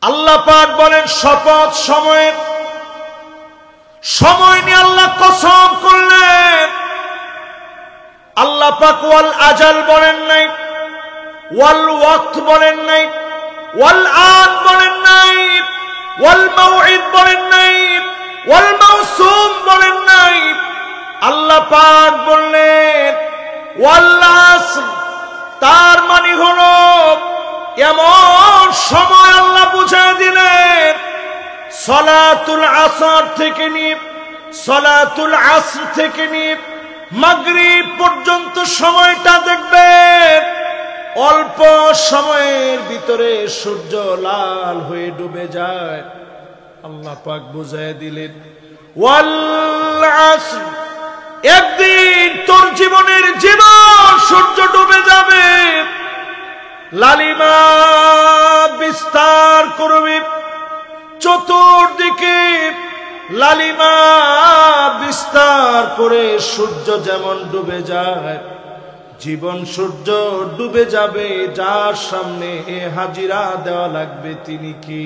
আল্লাহ পাক বলেন শপথ সময়ের, সময় নিয়ে আল্লাহ কসম করলেন। আল্লাহ পাক ওয়াল আজাল বলেন নাই, ওয়াল ওয়াক্ত বলেন নাই, ওয়াল আন বলেন নাই, ওয়াল মাউইদ বলেন নাই, ওয়াল মাউসুম বলেন নাই। আল্লাহ পাক বললেন ওয়াল আসর, তার মানে হলো এমন সময় আল্লাহ বুঝিয়ে দিলেন সালাতুল আসর থেকে নিয়ে, সালাতুল আসর থেকে নিয়ে মাগরিব পর্যন্ত সময়টা দেখবেন অল্প সময়ের ভিতরে সূর্য লাল হয়ে ডুবে যায়। আল্লাহ পাক বুঝিয়ে দিলেন ওয়াল আসর, একদিন তোর জীবনের জীবন সূর্য ডুবে যাবে, লালিমা বিস্তার করবে, চতুর্দিকে লালিমা বিস্তার করে সূর্য যেমন ডুবে যায়, জীবন সূর্য ডুবে যাবে। যার সামনে হাজিরা দেওয়া লাগবে তিনি কি?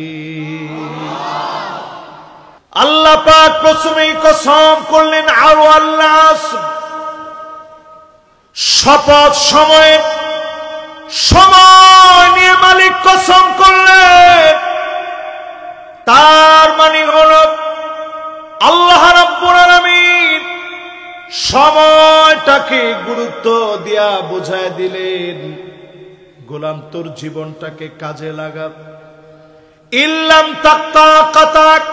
আল্লাহ পাক প্রথমেই কসম করলেন আর আল্লাহ শপথ সময়ে, সময় নিয়ে মালিক কসম করলেন। তার মানে হল আল্লাহ রাব্বুল আলামিন সময়টাকে গুরুত্ব দিয়া বুঝায় দিলেন, গোলাম তোর জীবনটাকে কাজে লাগা। ইল্লাম তাক্তা কাতাক,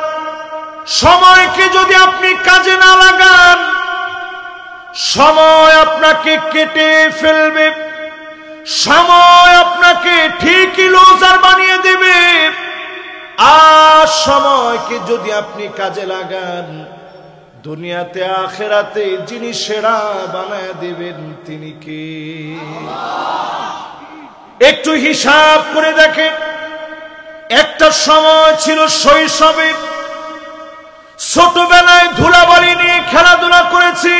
সময়কে যদি আপনি কাজে না লাগান সময় আপনাকে কেটে ফেলবে, সময় আপনাকে ঠিকই লুজার বানিয়ে দেবে। আর সময়কে যদি আপনি কাজে লাগান দুনিয়াতে আখিরাতে যিনি সেরা বানায় দেবেন তিনি কে? একটু হিসাব করে দেখেন, একটা সময় ছিল শৈশবের, ছোটবেলায় ধুলাবালি নিয়ে খেলাধুলা করেছি,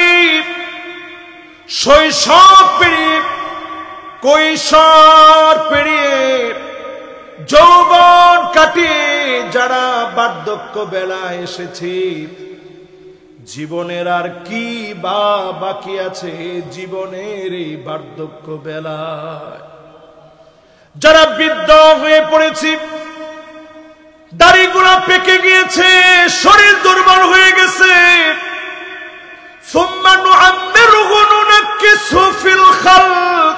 শৈশব পেরিয়ে কৈশোর পেরিয়ে যৌবন কাটিয়ে যারা বার্ধক্য বেলায় এসেছি, জীবনের আর কি বা বাকি আছে জীবনের এই বার্ধক্য বেলায়? যারা বৃদ্ধ হয়ে পড়েছি, দাড়িগুলো পেকে গিয়েছে, শরীর দুর্বল হয়ে গেছে, সুম্মা নুআম্মিরুহু নুনাক্কিসহু ফিল খালক,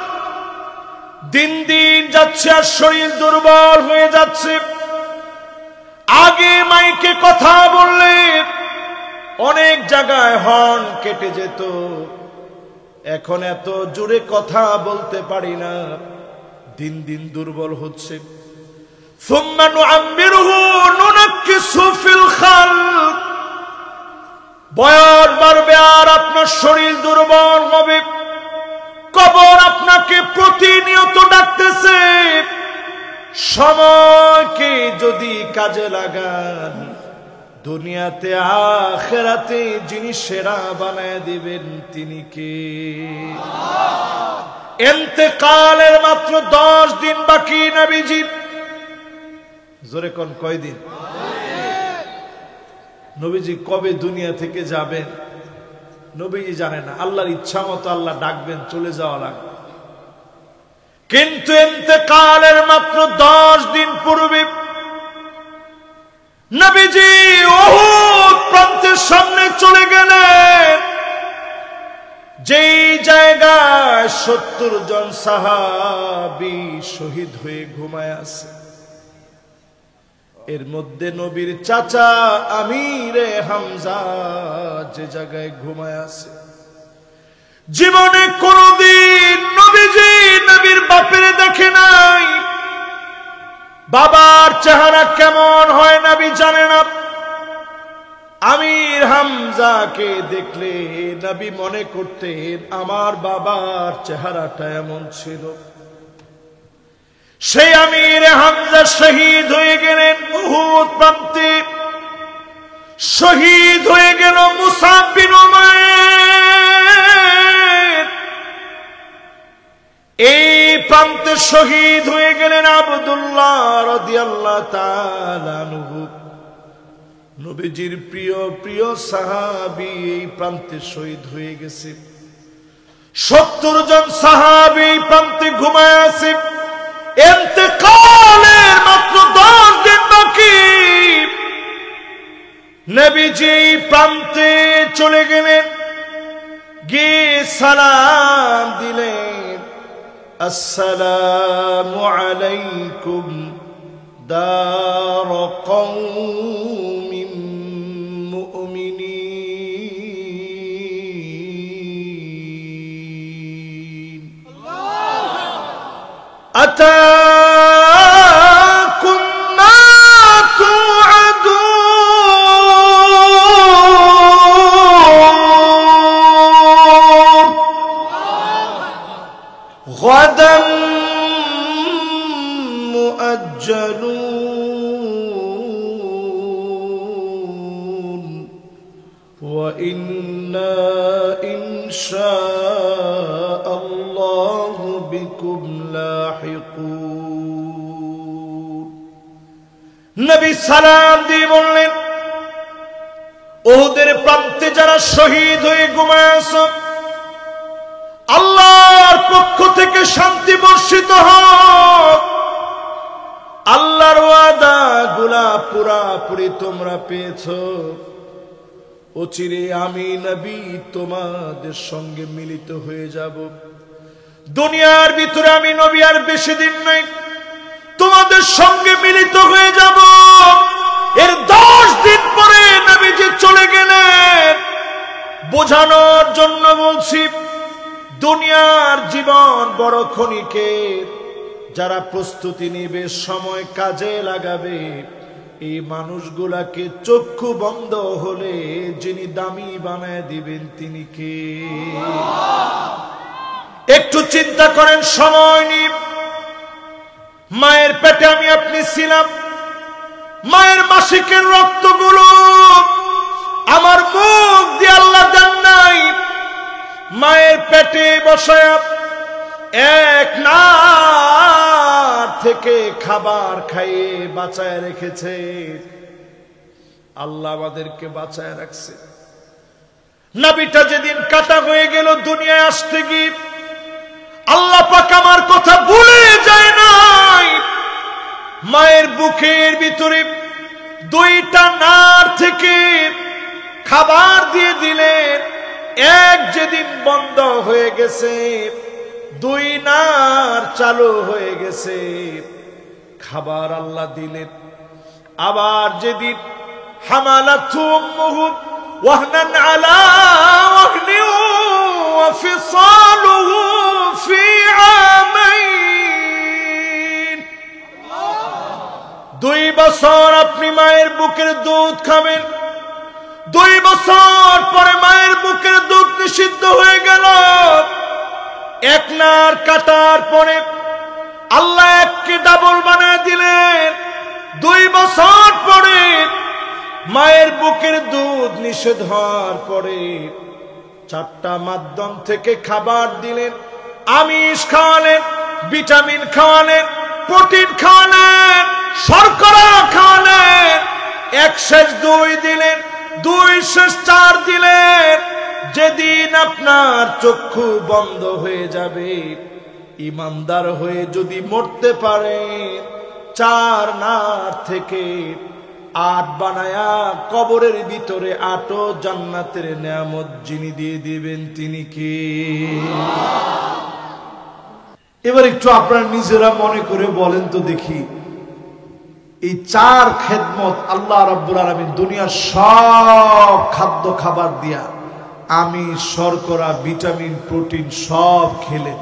দিন দিন যাচ্ছে আর শরীর দুর্বল হয়ে যাচ্ছে। আগে মাইকে কথা বললে অনেক জায়গায় হর্ন কেটে যেত, এখন এত জোরে কথা বলতে পারি না, দিন দিন দুর্বল হচ্ছে। সুম্মা নুআম্মিরুহু নুনাক্কিসহু ফিল খালক, বয়স বাড়বে আর আপনার শরীর দুর্বল হবে, কবর আপনাকে প্রতিনিয়ত ডাকতেছে। সময়কে যদি কাজে লাগান দুনিয়াতে আখিরাতে যিনি সেরা বানায় দিবেন তিনি কে? ইন্তেকালের মাত্র 10 দিন বাকি নবীজি। জোরে কোন কয়দিন? নবীজি কবে দুনিয়া থেকে যাবেন নবীজি জানে না, আল্লাহর ইচ্ছা মতো আল্লাহ ডাকবেন, চলে যাওয়া লাগবে। কিন্তু ইন্তেকালের মাত্র 10 দিন পূর্বে নবীজি উহুদ প্রান্তের সামনে চলে গেলেন, যেই জায়গায় 70 জন সাহাবী শহীদ হয়ে ঘুমায় আছে, এর মধ্যে নবীর চাচা আমিরে হামজা যে জায়গায় ঘুমায় আছে। জীবনে কোনদিন নবীজি নবীর বাপের দেখে নাই, বাবার চেহারা কেমন হয় নবী জানে না। আমির হামজাকে দেখলে নবী মনে করতেন আমার বাবার চেহারাটা এমন ছিল। সেই আমির হামজা শহীদ হয়ে গেলেন উহুদ প্রান্তে, শহীদ হয়ে গেল মুসাব বিন উমাইর। এই প্রান্তে শহীদ হয়ে গেলেন আব্দুল্লাহ রাদিয়াল্লাহু তাআলা আনহু। নবীজির প্রিয় প্রিয় সাহাবী এই প্রান্তে শহীদ হয়ে গেছে। 70 জন সাহাবী প্রান্তে ঘুমায় আছে। ইন্তেকালের মাত্র 10 দিন বাকি। নবীজি এই প্রান্তে চলে গেলেন, গিয়ে সালাম দিলেন, আসসালামু আলাইকুম দার কওমিন মুমিনিন। আতাকুম মা তুআদুন গাদান মুআজ্জালুন ওয়া ইন্না ইনশাআল্লাহু বিকুম লাহিকুন। নবী সালাম দিয়ে বললেন, উহুদের প্রান্তে যারা শহীদ হয়ে ঘুমায় আছো, আল্লাহর পক্ষ থেকে শান্তি বর্ষিত হোক। আল্লাহর ওয়াদা গুলা পুরাপুরি তোমরা পেয়েছো। অচিরে আমি নবী তোমাদের সঙ্গে মিলিত হয়ে যাব। দুনিয়ার ভিতরে আমি নবী আর বেশি দিন নাই, তোমাদের সঙ্গে মিলিত হয়ে যাব। এর 10 দিন পরে নবীজি চলে গেলেন। বোঝানোর জন্য বলছি, দুনিয়ার জীবন বড় ক্ষণিকের। যারা প্রস্তুতি নেবে, সময় কাজে লাগাবে, এই মানুষগুলাকে চক্ষু বন্ধ হলে যিনি দামি বানায় দিবেন তিনি কে? একটু চিন্তা করেন। সময় নিয়ে মায়ের পেটে আমি আপনি ছিলাম। মায়ের মাসিকের রক্তগুলো আমার মুখ দিয়ে আল্লাহ দেন নাই। মায়ের পেটে বসায় এক নার থেকে খাবার খাইয়ে বাঁচায় রেখেছে। আল্লাহ আমাদেরকে বাঁচায় রাখছে। নাবিটা যেদিন কাটা হয়ে গেল দুনিয়ায় আসতে গিয়ে, আল্লাহ পাক আমার কথা ভুলে যায় নাই। মায়ের বুকের ভিতরে 2টা নার থেকে খাবার দিয়ে দিলেন। এক যেদিন বন্ধ হয়ে গেছে, 2 নার চালু হয়ে গেছে। খাবার আল্লাহ দিলেন। আবার যেদিন হামালাতহু উম্মুহু ওয়াহনান আলা ওয়াহনিন ওয়া ফিসালুহু ফি আমাইন। 2 বছর আপনি মায়ের বুকের দুধ খাবেন। 2 বছর পরে মায়ের বুকের দুধ নিষিদ্ধ হয়ে গেল। এক নার কাটার পরে আল্লাহ এককে ডাবল বানায় দিলেন। 2 বছর পরে মায়ের বুকের দুধ নিষেধ হওয়ার পরে 4টা মাধ্যম থেকে খাবার দিলেন। আমিষ খাওয়ালেন, ভিটামিন খাওয়ালেন, প্রোটিন খাওয়ালেন, শর্করা খাওয়ালেন। 1 শেষ 2 দিলেন, 2 শেষ 4 দিলেন। যেদিন আপনার চক্ষু বন্ধ হয়ে যাবে, ইমানদার হয়ে যদি মরতে পারেন, 4 নার থেকে 8 বানায়া কবরের ভিতরে 8ও জান্নাতের নিয়ামত যিনি দিয়ে দিবেন তিনি কে? এবার একটু আপনারা নিজেরা মনে করে বলেন তো দেখি, এই 4 খেদমত আল্লাহ রাব্বুল আলামিন দুনিয়ার সব খাদ্য খাবার দিয়া, আমি শর্করা, ভিটামিন, প্রোটিন সব খেলেন,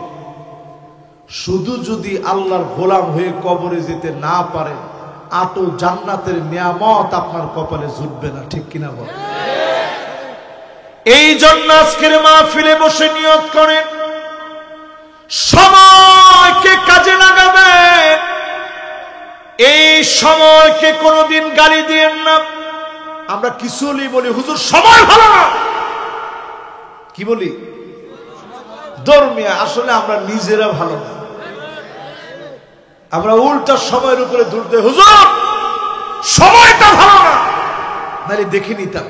শুধু যদি আল্লাহর গোলাম হয়ে কবরে যেতে না পারেন, 8ও জান্নাতের নিয়ামত আপনার কপালে জুটবে না। ঠিক কিনা বল? এই জন্য আজকের মাহফিলে বসে নিয়ত করেন, সময়কে কাজে লাগাবেন। এই সময়কে কোনোদিন গালি দিয়েন না। আমরা কিছু বলি, হুজুর সময় ভালো না, কি বলি? ধর্মিয়া, আসলে আমরা নিজেরা ভালো না। আমরা উল্টা সময়ের উপরে দুলতে, হুজুর সময়টা ভালো না, নাহলে দেখে নিতাম।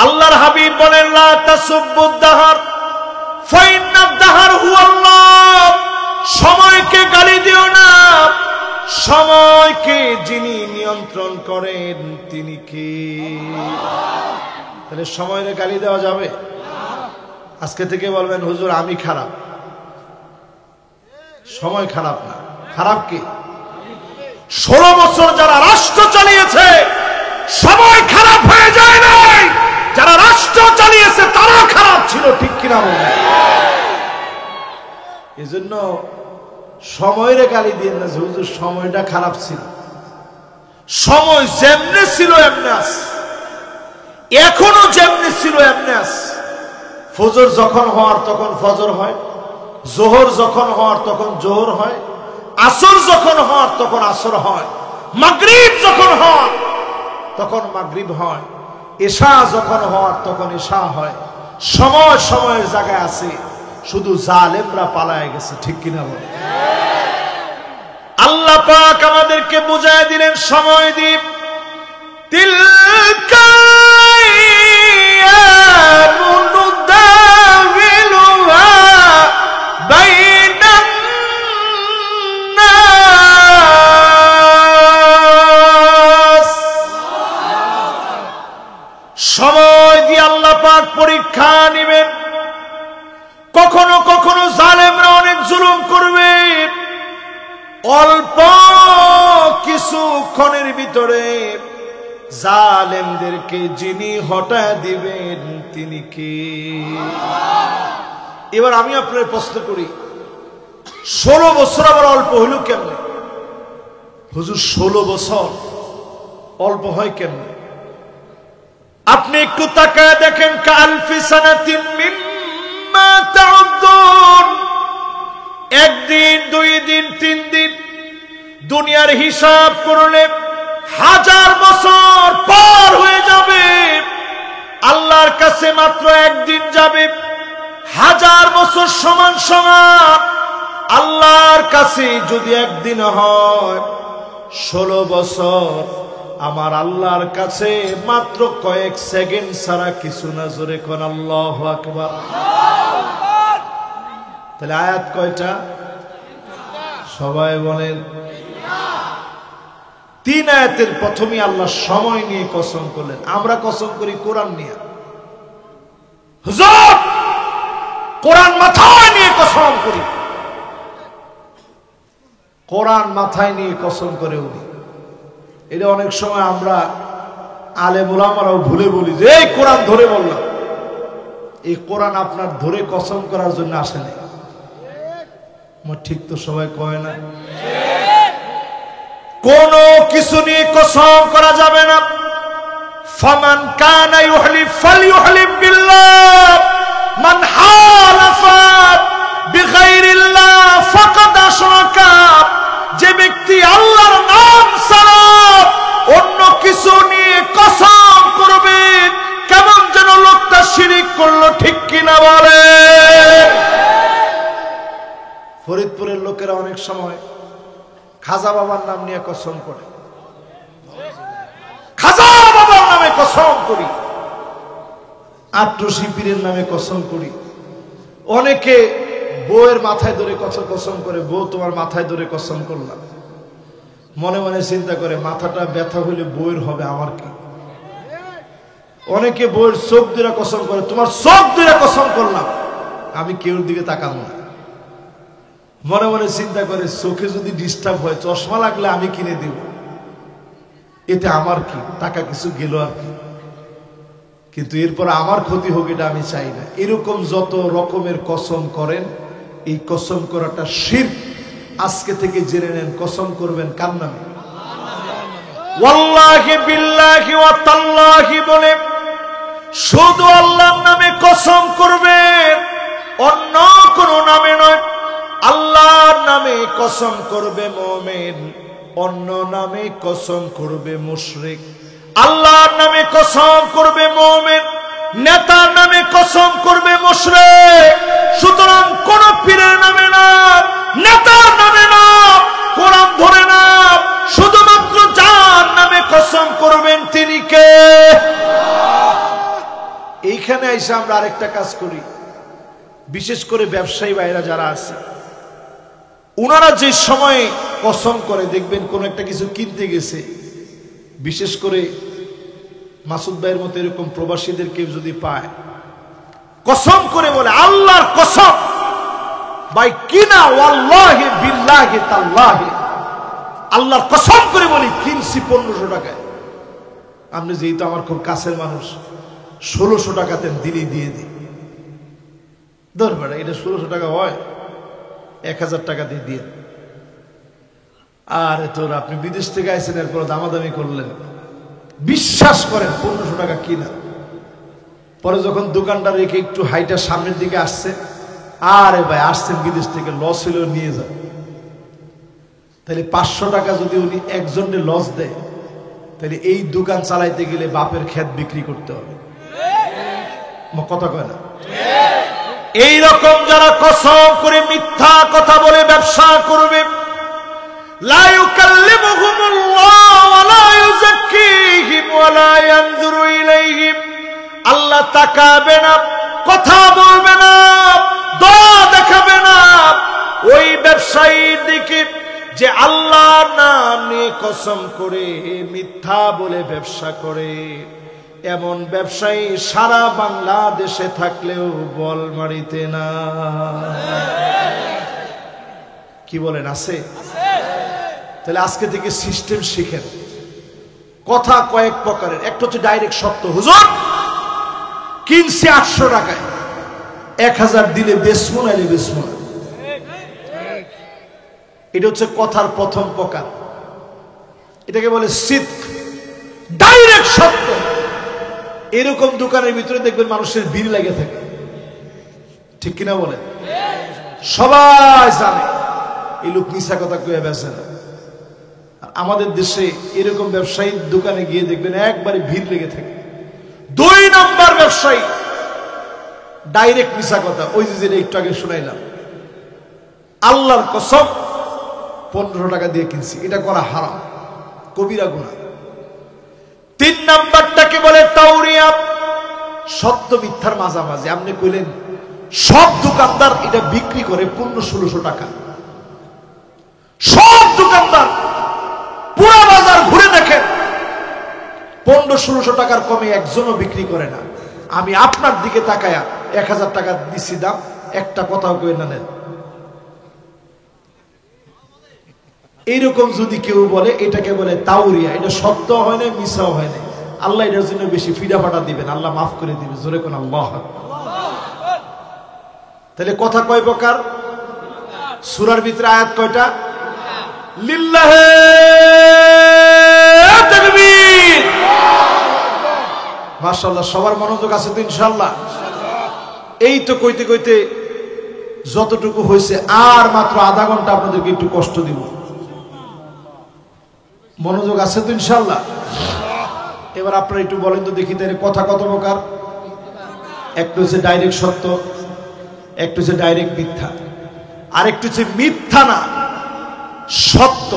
আল্লাহর হাবিব বলেন, লা তাসুব্বুদ দাহার ফাইন্নাদ দাহার হুয়াল্লাহ। সময়কে গালি দিও না, সময়কে যিনি নিয়ন্ত্রণ করেন তিনি কে? তাহলে সময়ের গালি দেওয়া যাবে? আজকে থেকে বলবেন, হুজুর আমি খারাপ। সময় খারাপ না, খারাপ কি? 16 বছর যারা রাষ্ট্র চালিয়েছে সময় খারাপ হয়ে যায় নাই, যারা রাষ্ট্র চালিয়েছে তারা খারাপ ছিল, ঠিক কিনা বলেন? এজন্য সময়ের গালি দিয়ে না, হুজুর সময়টা খারাপ ছিল। সময় যেমনে ছিল এমনি আছে, এখনো যেমনি ছিল এমনি আছে। ফজর যখন হওয়ার তখন ফজর হয়, জোহর যখন হওয়ার তখন জোহর হয়, আসর যখন হওয়ার তখন আসর হয়, মাগরিব যখন হওয়ার তখন মাগরিব হয়, এশা যখন হওয়ার তখন এশা হয়। সময় সময়ের জায়গায় আছে, শুধু জালেমরা পালায় গেছে, ঠিক কিনা বলে? আল্লাহ পাক আমাদেরকে বুঝায় দিলেন সময় দ্বীপ, তিলকা সময় দিয়ে আল্লাহ পাক পরীক্ষা নেবেন। কখনো কখনো জালেমরা অনেক জুলুম করবে, অল্প কিছুক্ষণের ভিতরে জালেমদেরকে যিনি হটায় দিবেন তিনি কে? এবার আমি আপনার প্রশ্ন করি, 16 বছর আবার অল্প হইল কেমনে? হুজুর 16 বছর অল্প হয় কেমনে? আপনি একটু তাকায় দেখেন, কালফি সানাতিন মিম্মা তাউদ্দুন। একদিন, 2 দিন, 3 দিন দুনিয়ার হিসাব করলে 1000 বছর পার হয়ে যাবে। আল্লাহর কাছে মাত্র একদিন যাবে, 1000 বছর সমান সমান। আল্লাহর কাছে যদি একদিন হয় 16 বছর, আমার আল্লাহর কাছে মাত্র কয়েক সেকেন্ড ছাড়া কিছু না। জোরে কোন আল্লাহু আকবার। তাহলে আয়াত কয়টা? সবাই বলেন। 3 আয়াতের প্রথমে আল্লাহ সময় নিয়ে কসম করলেন। আমরা কসম করি কোরআন নিয়ে। হুজুর কোরআন মাথায় নিয়ে কসম করি, কোরআন মাথায় নিয়ে কসম করে উনি। এটা অনেক সময় আমরা আলেম ওলামারাও ভুলে বলি যে এই কোরআন ধরে বললাম। এই কোরআন আপনার ধরে কসম করার জন্য আসে নাই। ঠিক তো সবাই কয় না? কোন কিছু নিয়ে কসম করা যাবে না। ফামান কানা ইউহলিফ ফালইউহলিফ বিল্লাহ, মান হালাফা বিগাইরিল্লাহ ফাকাদ আশরাকা। যে ব্যক্তি আল্লাহর নাম ছাড়া অন্য কিছু নিয়ে কসম করবে, কেমন যেন লোকটা শিরিক করলো, ঠিক কিনা বলে? ফরিদপুরের লোকেরা অনেক সময় খাজা বাবার নাম নিয়ে কসম করে, খাজা বাবার নামে কসম করি, আট্টু পীরের নামে কসম করি। অনেকে বউয়ের মাথায় ধরে কসম করে, বউ তোমার মাথায় ধরে কসম করলাম। মনে মনে চিন্তা করে মাথাটা ব্যথা হইলে বউয়ের হবে, আমার কি? অনেকে বউয়ের চোখ ধরে কসম করে, তোমার চোখ ধরে কসম করলাম, আমি কেউর দিকে তাকাবো না। মনে মনে চিন্তা করে চোখে যদি ডিস্টার্ব হয়, চশমা লাগলে আমি কিনে দিব, এতে আমার কি? টাকা কিছু গেল আর কি, কিন্তু এরপর আমার ক্ষতি হোক এটা আমি চাই না। এরকম যত রকমের কসম করেন, এই কসম করাটা শিরক। আজকে থেকে জেনে নেন, কসম করবেন কার নামে? ওয়াল্লাহি বিল্লাহি ওয়া তাল্লাহি বলে শুধু আল্লাহর নামে কসম করবেন, অন্য কোন নামে নয়। আল্লাহর নামে কসম করবে মুমিন, অন্য নামে কসম করবে মুশরিক। আল্লাহর নামে কসম করবে মুমিন, নেতার নামে কসম করবে মুশরিক। সুতরাং কোন পীরের নামে না, নেতার নামে না, কোরআন ধরে না, শুধুমাত্র যার নামে কসম করবেন তিনি কে? এইখানে এসে আমরা আরেকটা কাজ করি, বিশেষ করে ব্যবসায়ী ভাইরা যারা আছে, ওনারা যে সময় কসম করে, দেখবেন কোন একটা কিছু কিনতে গেছে, বিশেষ করে মাসুদ ভাইয়ের মতো এরকম প্রবাসীদের কেউ যদি পায়, কসম করে বলে আল্লাহর কসম ভাই কিনা, ওয়াল্লাহি বিল্লাহি তাল্লাহি, আল্লাহর কসম করে বলি কিনছি 1500 টাকায়। আপনি যেহেতু আমার খুব কাছের মানুষ, 1600 টাকাতে দিলেই দিয়ে দিই। ধরবেন এটা 1600 টাকা হয়, 1000 টাকা দিয়ে দিয়ে। আরে তোর আপনি বিদেশ থেকে আইছেন, এরপর দামাদামি করলেন, বিশ্বাস করেন 1500 টাকা কিনা। পরে যখন দোকানদার রেখে একটু হাইটা সামনের দিকে আসছে, আরে ভাই আসছেন বিদেশ থেকে, লস হলেও নিয়ে যান। তাহলে 500 টাকা যদি উনি একজনের লস দেয়, তাহলে এই দোকান চালাইতে গেলে বাপের ক্ষেত বিক্রি করতে হবে। কথা কয় না? এইরকম যারা কসম করে মিথ্যা কথা বলে ব্যবসা করবে, লা ইউকাল্লিমুহুমুল্লাহু ওয়া লা ইউযাক্কিহিম ওয়া লা ইয়ানজুরু ইলাইহিম, আল্লাহ তাকাবে না, কথা বলবে না, দয়া দেখাবে না ওই ব্যবসায়ীর দিকে যে আল্লাহর নাম নিয়ে কসম করে মিথ্যা বলে ব্যবসা করে। এমন ব্যবসায়ী সারা বাংলাদেশে থাকলেও বলমারিতে না। কি বলেন, আছে? তাহলে আজকে থেকে সিস্টেম শিখেন। কথা কয়েক প্রকারের, একটা হচ্ছে ডাইরেক্ট সত্য, হুজুর কিনছি 800 টাকায়, 1000 দিলে বেচবো নাইলে বেচবো না। এটা হচ্ছে কথার প্রথম প্রকার, এটাকে বলে সিদ্ক, ডাইরেক্ট সত্য। এরকম দোকানের ভিতরে দেখবেন মানুষের ভিড় লেগে থাকে, ঠিক কিনা বলেন? সবাই জানে এই লোক মিছা কথা কয়ে বেচে না। আমাদের দেশে এরকম ব্যবসায়ীর দোকানে গিয়ে দেখবেন একবারে ভিড় লেগে থাকে। 2 নম্বর ব্যবসায়ী ডাইরেক্ট মিছা কথা, ওই যে যেটা একটু আগে শুনাইলাম, আল্লাহর কসম 1500 টাকা দিয়ে কিনছি, এটা করা হারাম, কবিরা গুনাহ। 3 নাম্বারটাকে বলে তাওরিয়া, সত্য মিথ্যার মাঝামাঝি। আপনি কইলেন সব দোকানদার এটা বিক্রি করে 1500-1600 টাকা, সব দোকানদার পুরো বাজার ঘুরে দেখেন 1500-1600 টাকার কমে একজনও বিক্রি করে না। আমি আপনার দিকে তাকায়া 1000 টাকা দিচ্ছি দাম, একটা কথাও কই না নেন। এইরকম যদি কেউ বলে, এটাকে বলে তাওরিয়া, এটা সত্য হয় না, মিছাও হয় না। আল্লাহ এটার জন্য বেশি ফিডা ফাটা দিবেন, আল্লাহ মাফ করে দিবেন। জোরে কোন আল্লাহ। তাহলে কথা কয় প্রকার? সূরার ভিতরে আয়াত কয়টা? লিল্লাহে তাকবীর, মাশাআল্লাহ। সবার মনোযোগ আছে তো ইনশাআল্লাহ? এই তো কইতে কইতে যতটুকু হয়েছে, আর মাত্র আধা ঘন্টা আপনাদেরকে একটু কষ্ট দিব। মনোযোগ আছে তো ইনশাআল্লাহ? এবার আপনারা একটু বলেন তো দেখি, তাহলে কথা কত প্রকার? একটা হচ্ছে ডাইরেক্ট সত্য, একটা হচ্ছে ডাইরেক্ট মিথ্যা, আর একটা হচ্ছে মিথ্যা না সত্য।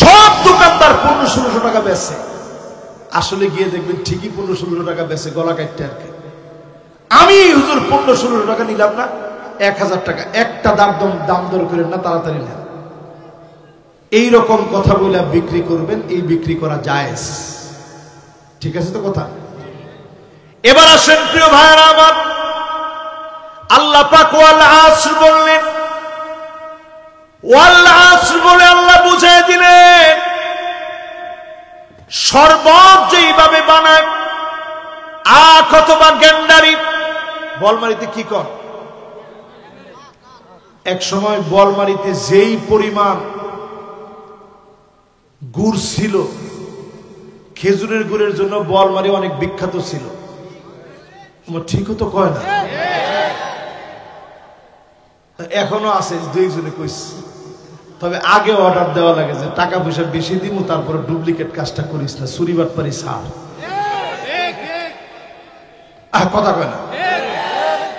সব দোকানদার 1500-1600 টাকা বেচে, আসলে গিয়ে দেখবেন ঠিকই 1500-1600 টাকা বেচে, গলা কাটতে আর কি। আমি হুজুর 1500-1600 টাকা নিলাম না, 1000 টাকা, একটা দাম দর করেন না, তাড়াতাড়ি নেন। এইরকম কথা বলে বিক্রি করবেন, এই বিক্রি করা জায়েজ, ঠিক আছে তো কথা? এবার আসেন প্রিয় ভাইরা আমার, আল্লাহ পাক ওয়াল আসর বললেন, ওয়াল আসর বলে আল্লাহ বুঝিয়ে দিলেন শরবত যেইভাবে বানায়, আখ অথবা গেন্ডারি, বলমারিতে কি কর, এক সময় বলমারিতে যেই পরিমাণ গুড় ছিল, খেজুরের গুড়ের জন্য বলমারি অনেক বিখ্যাত ছিল। ঠিক তো কয় না? এখনো আছে, 2 জনে কইছে। তবে আগে অর্ডার দেওয়া লাগে যে টাকা পয়সা বেশি দিব, তারপরে ডুপ্লিকেট কাজটা করিস না, চুরি বাটপারি ছাড়। কথা কয় না?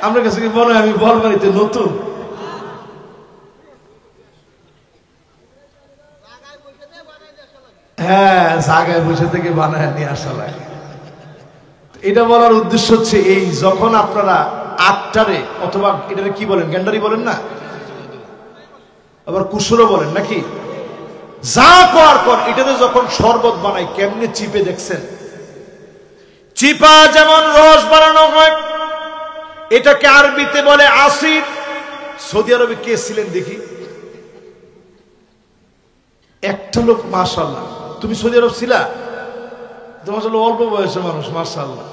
আমরা কাছে কি বলে আমি বলমারিতে নতুন, হ্যাঁ, জায়গায় বসে থেকে বানায় নিয়ে আসা লাগে। এটা বলার উদ্দেশ্য হচ্ছে এই, যখন আপনারা আটটারে অথবা এটারে কি বলেন, গ্যান্ডারি বলেন না, আবার কুসুরও বলেন নাকি, যা করার পর এটাতে যখন শরবত বানাই কেমনে চিপে দেখছেন? চিপা যেমন রস বানানো হয়, এটাকে আরবিতে বলে আসির। সৌদি আরবে কে ছিলেন দেখি? একটা লোক। মাশাআল্লাহ, তুমি সৌদি আরব ছিলা? তোমার আসলে অল্প বয়সের মানুষ, মাশাআল্লাহ।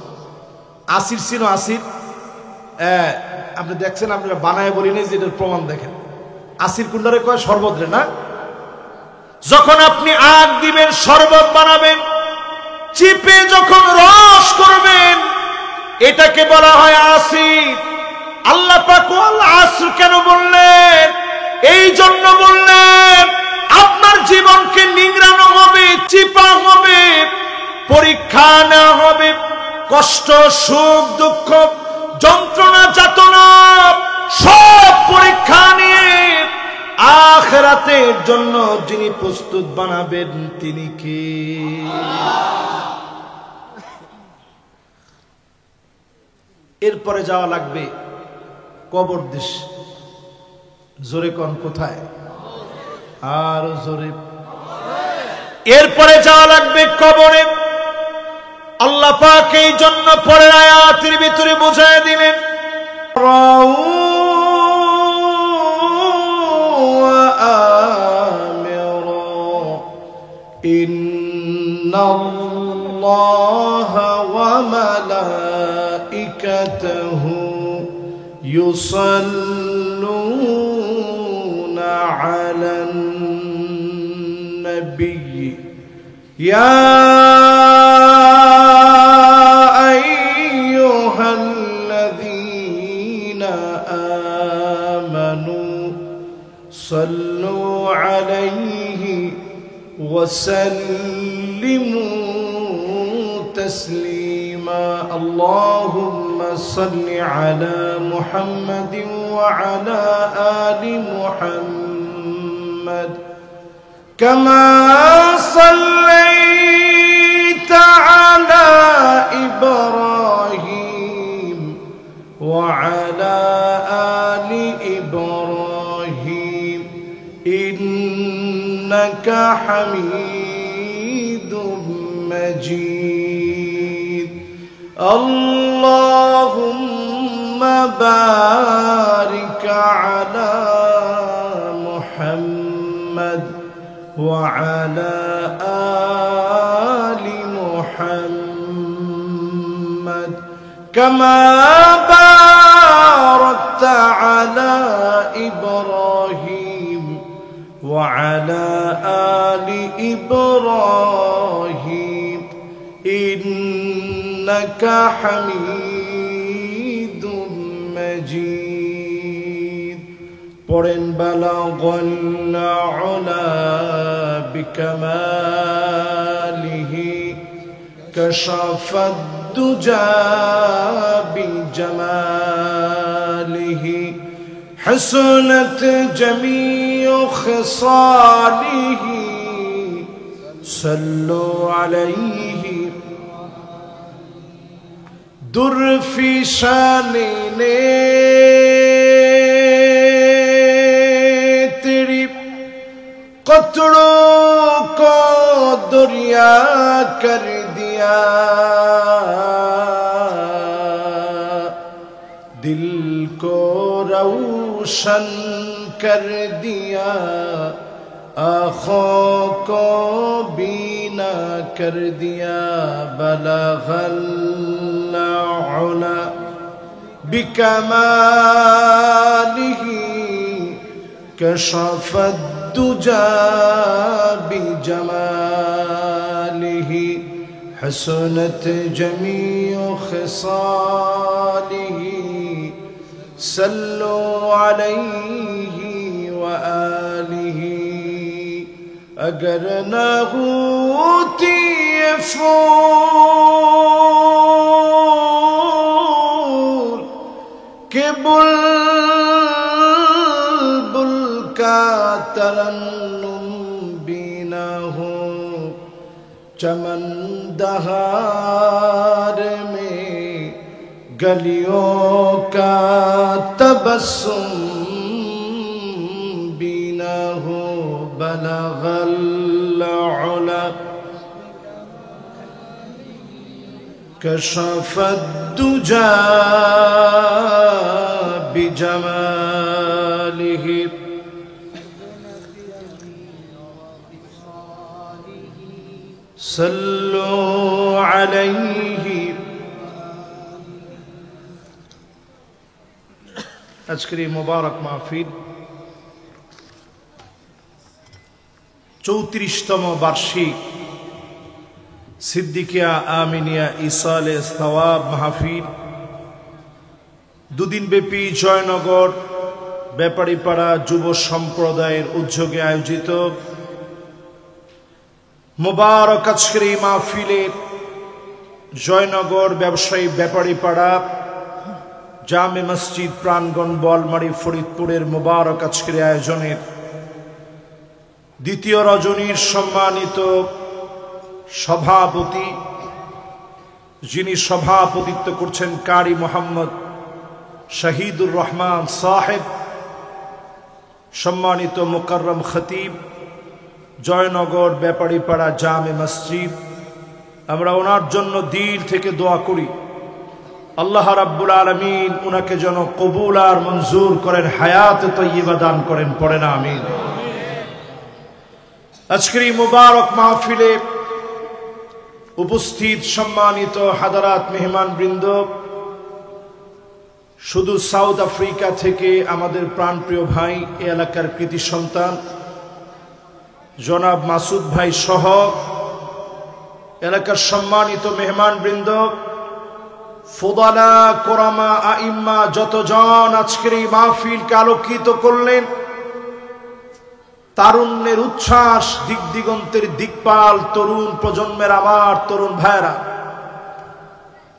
আসির ছিল, আসির। আপনি দেখছেন, আপনারা বানায় বলি নাই যে এটার প্রমাণ দেখেন। আসির কুন্ডারে কয় শরবত রে না। যখন আপনি আগ দিবেন, শরবত বানাবেন, চিপে যখন রস করবেন, এটাকে বলা হয় আসির। আল্লাহ পাক ওয়াল আসর কেন বললেন? এই জন্য বললেন আপনার জীবনকে নিংড়ানো হবে, চিপা হবে, পরীক্ষা নেওয়া হবে, কষ্ট, সুখ, দুঃখ, যন্ত্রণা, যাতনা সব পরীক্ষা নিয়ে আখিরাতের জন্য যিনি প্রস্তুত বানাবেন তিনি কে? এরপরে যাওয়া লাগবে কবর দেশ। জোরে কোন কোথায়? আর জোরে। এরপরে যাওয়া লাগবে কবরে। আল্লাহ পাক এই জন্য পরের আয়াতের ভিতরে বুঝায় দিলেন, ইন্নাল্লাহা ওয়া মালাইকাতাহু ইউসাল্লুনা আলান নবী ইয়া আইয়ুহাল্লাযীনা আমানু সাল্লু আলাইহি ওয়া সাল্লিমু তাসলিমা। আল্লাহুম্মা সাল্লি আলা মুহাম্মাদিন ওয়া আলা আলি মুহাম্মাদ কামা সাল্লাইতা আলা ইব্রাহিম ওয়া আলা আলি ইব্রাহিম ইন্নাকা হামিদুম মাজিদ। আল্লাহুম্মা বারিক আলা মুহাম্মাদ ওয়া আলা আলি মুহাম্মাদ কামা বারাকতা আলা ইব্রাহিম ওয়া আলা আলি ইব্রাহিম ইন্নাকা হামিদুম মাজিদ। পড়েন বালাগাল উলা বিকামালিহি কাশাফাদ দুজা বিজামালিহি حسنت جميع خصاله صلوا عليه در في شان तेरी कतरों को दरिया कर दिया दिल को रोशन कर दिया आँखों को बीना कर दिया बलगल उला बिकमालिही कशफद दुजा बिजमालिही हसनत जमीअ खिसालिही सल्लु अलैहि व आलिहि। अगर न होती ये फूल के बुलबुल का तरन्नुम भी न हो चमन दहार में गलियों का तबस्सुम बीना हो बलगल उला कशफत दुजा बिजमालिही सल्लु अलैहि। আজকের এই মোবারক মাহফিল 34তম বার্ষিক সিদ্দিকিয়া আমিনিয়া ইসালে সওয়াব মাহফিল দুদিন ব্যাপী জয়নগর ব্যাপারীপাড়া যুব সম্প্রদায়ের উদ্যোগে আয়োজিত মোবারক আজকের এই মাহফিলের জয়নগর ব্যবসায়ী ব্যাপারীপাড়া জামে মসজিদ প্রাঙ্গণ বলমারী ফরিদপুরের মোবারক আজকের আয়োজনের দ্বিতীয় রজনীর সম্মানিত সভাপতি, যিনি সভাপতিত্ব করছেন কারি মোহাম্মদ শহীদুর রহমান সাহেব, সম্মানিত মুকাররম খতিব জয়নগর ব্যাপারীপাড়া জামে মসজিদ, আমরা ওনার জন্য দিল থেকে দোয়া করি আল্লাহ রাব্বুল আলামিন উনাকে যেন কবুল আর মঞ্জুর করেন, হায়াত তয়্যিবা দান করেন, পড়েন আমিন। আজকের এই মুবারক মাহফিলে উপস্থিত সম্মানিত হাদারাত মেহমানবৃন্দ, শুধু সাউথ আফ্রিকা থেকে আমাদের প্রাণপ্রিয় ভাই, এ এলাকার কৃতি সন্তান জনাব মাসুদ ভাই সহ এলাকার সম্মানিত মেহমানবৃন্দ, ফুদালা কোরামা আইম্মা যতজন আজকের এই মাহফিলকে আলোকিত করলেন, তারুণ্যের উচ্ছ্বাস, দিক দিগন্তের দিকপাল তরুণ প্রজন্মের আমার তরুণ ভাইরা,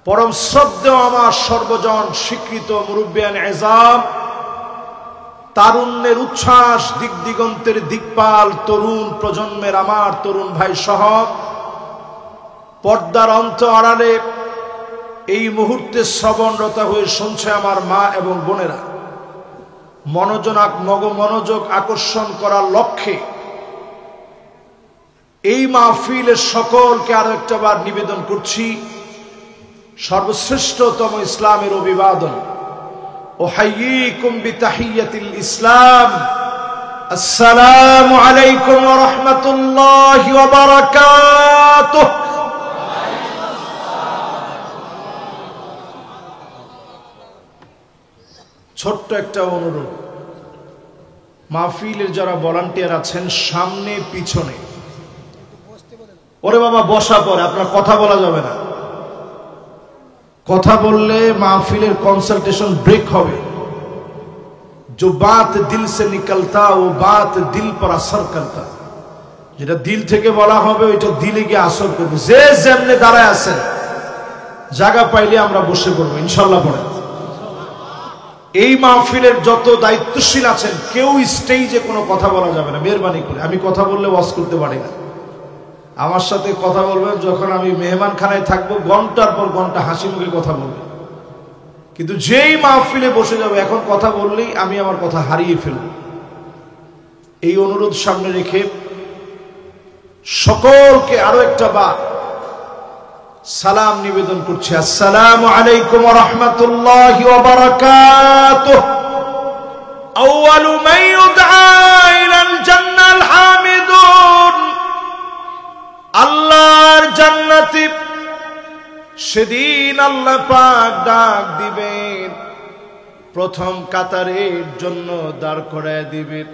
পরম শ্রদ্ধেয় আমার সর্বজন স্বীকৃত মুরব্বিয়ান এজাম, তারুণ্যের উচ্ছ্বাস, দিক দিগন্তের দিকপাল তরুণ প্রজন্মের আমার তরুণ ভাই সহ পর্দার অন্ত আড়ালে এই মুহূর্তে শ্রবণরত হয়ে শুনছে আমার মা এবং বোনেরা, মনোযোগ আকর্ষণ করার লক্ষ্যে এই মাহফিলের সকলকে আরো একটা বার নিবেদন করছি সর্বশ্রেষ্ঠতম ইসলামের অভিবাদন, উহাইয়িকুম বিতাহিয়াতিল ইসলাম, আসসালামু আলাইকুম ওয়া রাহমাতুল্লাহি ওয়া বারাকাতুহু। ছোট্ট একটা অনুরোধ, মাহফিলের যারা ভলান্টিয়ার আছেন সামনে পিছনে, ওরে বাবা বসা পরে আপনার কথা বলা যাবে না, কথা বললে মাহফিলের কনসালটেশন ব্রেক হবে। जो बात दिल से निकलता वो बात दिल पर असर करता, যেটা দিল থেকে বলা হবে ওইটা দিলে গিয়ে আসর করবে। যে যেমনে দাঁড়ায় আছেন জায়গা পাইলে আমরা বসে পড়বো ইনশাল্লাহ। পড়ে এই মাহফিলের যত দায়িত্বশীল আছেন কেউ স্টেজে কোনো কথা বলা যাবে না, মেহরবানি করে। আমি কথা বললে ওয়াজ করতে পারি না, আমার সাথে কথা বলবেন যখন আমি মেহমানখানায় থাকবো, ঘন্টার পর ঘন্টা হাসি মুখে কথা বলবেন। কিন্তু যেই মাহফিলে বসে যাবে এখন কথা বললেই আমি আমার কথা হারিয়ে ফেলব। এই অনুরোধ সামনে রেখে সকলকে আরো একটা বার সালাম নিবেদন করছি, আসসালামু আলাইকুম ওয়া রাহমাতুল্লাহি ওয়া বারাকাতুহু। আউয়ালু মান ইউদআ ইলাল জান্নাল হামিদুন, আল্লাহর জান্নাতে সেদিন আল্লাহ পাক ডাক দিবেন, প্রথম কাতারের জন্য দাঁড় করায় দিবেন।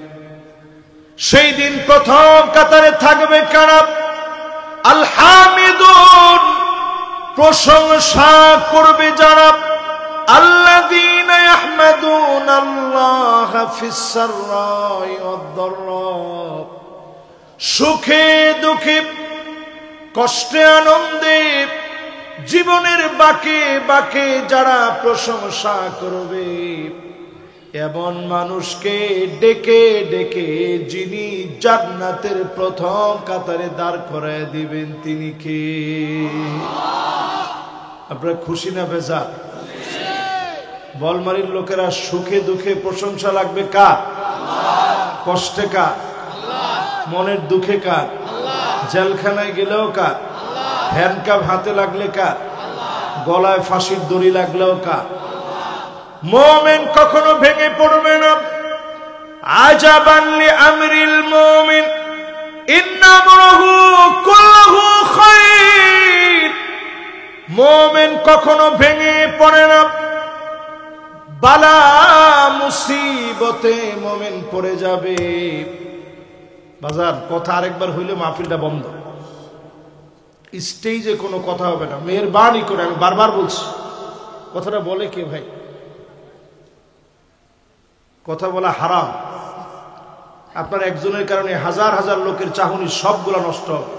সেই দিন প্রথম কাতারে থাকবে কারা? আল হামিদুন, প্রশংসা করবে যারা। আল্লাযীনা ইয়াহমাদুনাল্লাহা ফিস সাররাই ওয়াদ দাররা, সুখে দুঃখে কষ্টে আনন্দে জীবনের বাঁকে বাঁকে যারা প্রশংসা করবে, এমন মানুষকে ডেকে ডেকে যিনি জান্নাতের প্রথম কাতারে দাঁড় করায় দিবেন তিনি কে? আপনারা খুশি না বেজার? বলমারির লোকেরা সুখে দুঃখে প্রশংসা লাগবে কার? কষ্টে কার? মনের দুঃখে কার? জেলখানায় গেলেও কার? হ্যান্ডকাপ হাতে লাগলে কার? গলায় ফাঁসির দড়ি লাগলেও কার? মুমিন কখনো ভেঙে পড়বে না। আজাবান লিআমরিল মুমিন ইন্নামরহু কুল্লুহু খায়র। মুমিন কখনো ভেঙে পড়ে না। বালা মুসিবতে মুমিন পড়ে যাবে। বাজার কথা আরেকবার হইলে মাহফিলটা বন্ধ, স্টেজে কোনো কথা হবে না, মেহেরবানি করে। আমি বারবার বলছি, কথাটা বলে কে ভাই? কথা বলা হারাম। আপনার একজনের কারণে হাজার হাজার লোকের চাহনি সবগুলো নষ্ট হবে।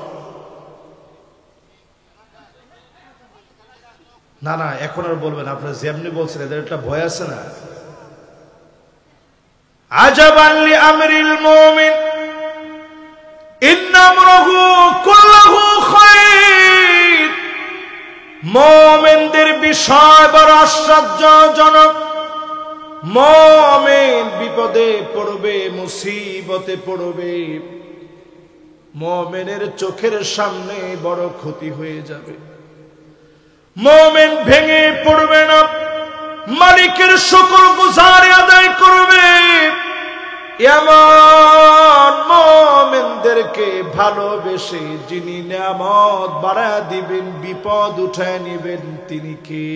না না, এখন আর বলবেন, আপনার যেমনি বলছেন এদের একটা ভয় আছে না। আজাবান লিআমরিল মুমিন ইন্নামরহু কুল্লুহু খায়র। মুমিনদের বিষয় বড় আশ্চর্যজনক। মুমিন বিপদে পড়বে, মুসিবতে পড়বে, মুমিনের চোখের সামনে বড় ক্ষতি হয়ে যাবে। মুমিন ভেঙে পড়বে না, মালিকের শুকরগুজারি আদায় করবে। এমন মুমিনদেরকে ভালোবেসে যিনি নিয়ামত বাড়ায় দিবেন, বিপদ উঠায় নিবেন তিনি কে?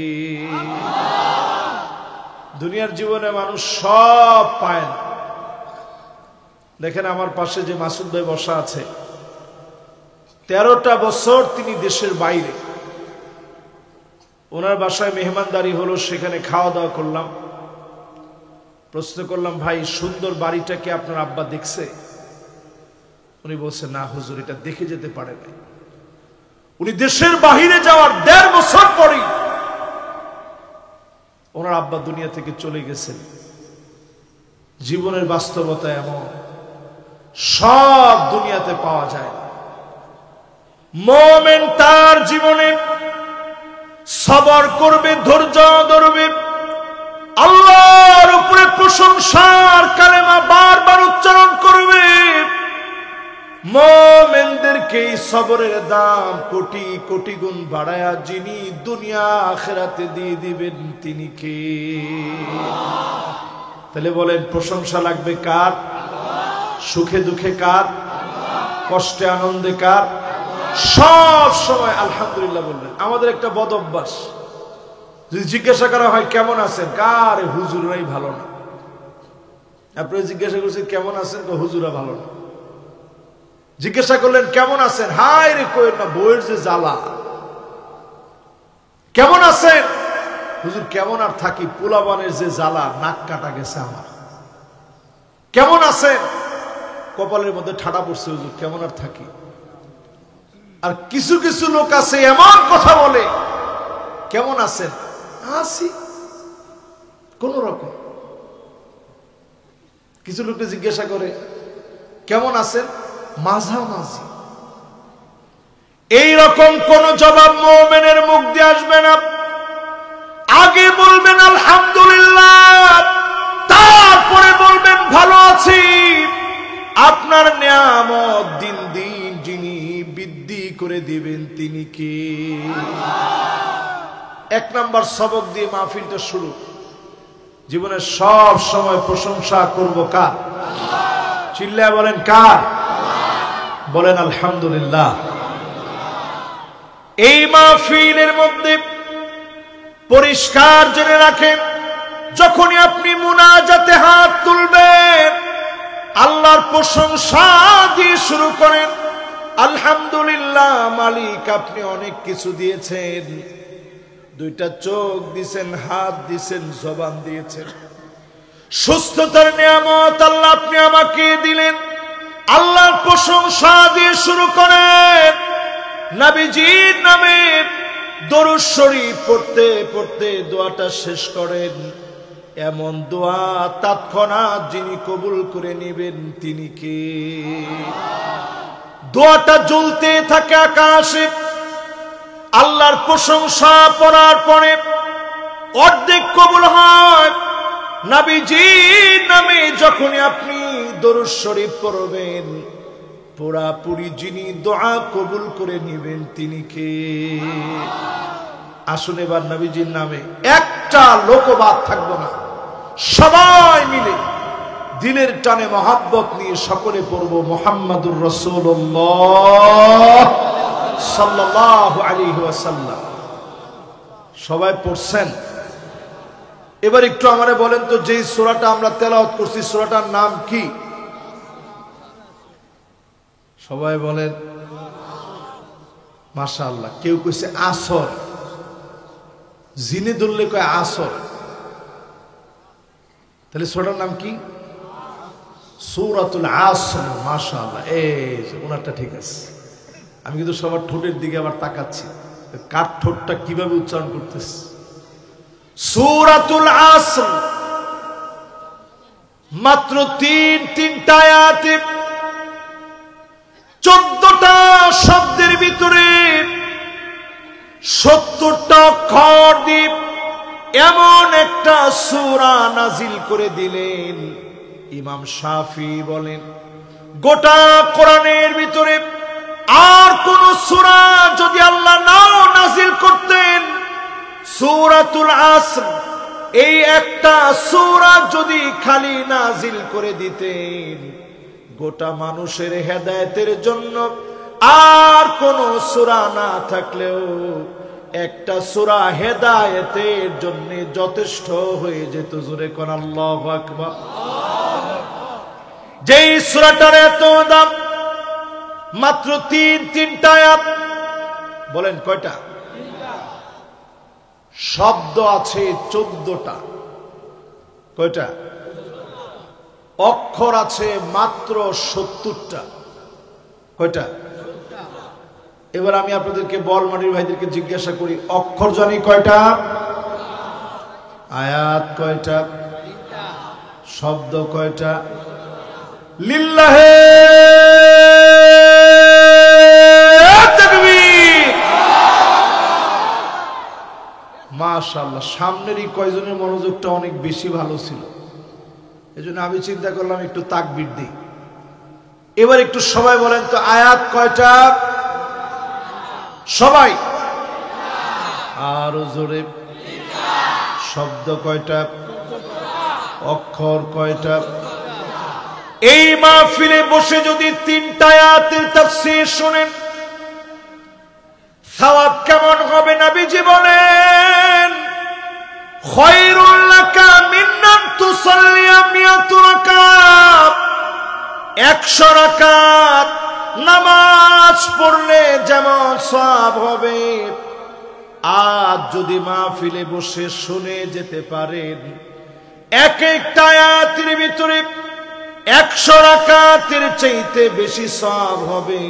দুনিয়ার জীবনে মানুষ সব পায় না। দেখেন আমার পাশে যে মাসুদ ভাই বসা আছে, 13টা বছর তিনি দেশের বাইরে। ওনার বাসায় মেহমানদারি হলো, সেখানে খাওয়া দাওয়া করলাম। প্রশ্ন করলাম, ভাই সুন্দর বাড়িটা কি আপনার আব্বা দেখছে? উনি বলছে, না হুজুর, এটা দেখে যেতে পারে নাই। উনি দেশের বাহিরে যাওয়ার 1.5 বছর পরেই ওনার আব্বা দুনিয়া থেকে চলে গেছেন। জীবনের বাস্তবতা এমন, সব দুনিয়াতে পাওয়া যায় না। মুমিন তার জীবনে সবর করবে, ধৈর্য ধরবে, আল্লাহর উপরে প্রশংসার কালেমা বারবার উচ্চারণ করবে। মুমিনদেরকে এই সবরের দাম কোটি কোটি গুণ বাড়ায়া যিনি দুনিয়া আখিরাতে দিয়ে দিবেন তিনি কে? তাহলে বলেন, প্রশংসা লাগবে কার? সুখে দুঃখে কার? কষ্টে আনন্দে কার? সব সময় আলহামদুলিল্লাহ বলবেন। আমাদের একটা বদ অভ্যাস, যদি জিজ্ঞাসা করা হয় কেমন আছেন, কার হুজুরাই ভালো না। আপনারা জিজ্ঞাসা করছেন কেমন আছেন, হুজুরা ভালো না। জিজ্ঞাসা করলেন কেমন আছেন, হায় রে কইেন না, বইয়ের যে জ্বালা। কেমন আছেন, হুজুর কেমন আর থাকি, পোলাবানের যে জ্বালা, নাক কাটা গেছে আমার। কেমন আছেন, কপালের মধ্যে ঠাডা পড়ছে, হুজুর কেমন আর থাকি। আর কিছু কিছু লোক আছে এমন কথা বলে, কেমন আছেন, আছি কোন রকম। কিছু লোককে জিজ্ঞাসা করে কেমন আছেন, মাঝামাঝি। এইরকম কোন জবাব মুমিনের মুখ দিয়ে আসবে না। আগে বলবেন আলহামদুলিল্লাহ, তারপরে বলবেন ভালো আছি। আপনার নিয়ামত দিন দিন যিনি বৃদ্ধি করে দিবেন তিনি কে? 1 নাম্বার সবক দিয়ে মাহফিলটা শুরু। জীবনে সব সময় প্রশংসা করব কার? চিল্লায় বলেন কার? বলেন আলহামদুলিল্লাহ। এই মাহফিলের মধ্যে পরিষ্কার জেনে রাখেন, যখনই আপনি মুনাজাতে হাত তুলবেন, আল্লাহর প্রশংসা দিয়ে শুরু করেন। আলহামদুলিল্লাহ, মালিক আপনি অনেক কিছু দিয়েছেন। 2টা চোখ দিয়েছেন, হাত দিয়েছেন, জবান দিয়েছেন, সুস্থতার নিয়ামত আল্লাহ আপনি আমাকে দিলেন। আল্লাহর প্রশংসা দিয়ে শুরু করেন। নবীজির নামে দরুদ শরীফ পড়তে পড়তে দোয়াটা শেষ করেন। এমন দোয়া তৎক্ষণাৎ যিনি কবুল করে নেবেন তিনি কে? দোয়াটা জ্বলতে থাকে আকাশে। আল্লাহর প্রশংসা পড়ার পরে অর্ধেক কবুল হয়। নবীজির নামে যখনই আপনি দরুদ শরীফ পড়বেন, পুরাপুরি যিনি দোয়া কবুল করে নেবেন তিনি কে? আসুন এবার নবীজির নামে একটা লোকবাদ থাকবো না, সবাই মিলে দিলের টানে মহাব্বত নিয়ে সকলে পড়ব মুহাম্মাদুর রাসূলুল্লাহ সাল্লাল্লাহু আলাইহি ওয়াসাল্লাম। সবাই পড়ছেন? এবার একটু আমারে বলেন তো, যেই সূরাটা আমরা তেলাওয়াত করছি সূরাটার নাম কি? সবাই বলেন মাশাআল্লাহ। কেউ কইছে আসর, জিনে ধরলে কয় আসর। তাহলে সূরাটার নাম কি? সূরাতুল আসর। মাশাআল্লাহ, এই যে ওনারটা ঠিক আছে। আমি কিন্তু সবার ঠোঁটের দিকে আবার তাকাচ্ছি, কার ঠোঁটটা কিভাবে উচ্চারণ করতেছে। সূরাতুল আসর মাত্র তিনটা আয়াতে 14টা শব্দের ভিতরে 70টা অক্ষর দিয়ে এমন একটা সূরা নাজিল করে দিলেন। ইমাম শাফি বলেন, গোটা কোরআনের ভিতরে আর কোন সূরা যদি আল্লাহ নাও নাজিল করতেন, সূরাতুল আসর এই একটা সূরা যদি খালি নাজিল করে দিতেন, গোটা মানুষের হেদায়েতের জন্য আর কোন সূরা না থাকলেও একটা সূরা হেদায়েতের জন্য যথেষ্ট হয়ে যেত। জোরে কোন আল্লাহু আকবার। যেই সূরাটার এত দাম, মাত্র তিনটা আয়াত। বলেন কয়টা? শব্দ আছে 14টা। কয়টা? অক্ষর আছে মাত্র 70টা। কয়টা? এবার আমি আপনাদেরকে বলমানির ভাইদেরকে জিজ্ঞাসা করি, অক্ষর জানি কয়টা? আয়াত কয়টা? শব্দ কয়টা? লিল্লাহে তাকবীর। মাশাআল্লাহ, সামনের এই কয়জনের মনোযোগটা অনেক বেশি ভালো ছিল, এজন্য আমি চিন্তা করলাম একটু তাকবীর দিই। এবার একটু সবাই বলেন তো, আয়াত কয়টা? সবাই আরো জোরে। শব্দ কয়টা? অক্ষর কয়টা? এই মাহফিলে বসে যদি 3টা আয়াতের তাফসীর শুনেন, সওয়াব কেমন হবে? নবীজি বলেন, খায়রুল লাকা মিন আন তুসাল্লিয়া 100 রাকাত। 100 রাকাত নামাজ পড়লে যেমন সওয়াব হবে, আজ যদি মাহফিলে বসে শুনে যেতে পারেন, এক একটা আয়াতের ভিতরে 100 রাকাতের চাইতে বেশি সওয়াব হবে।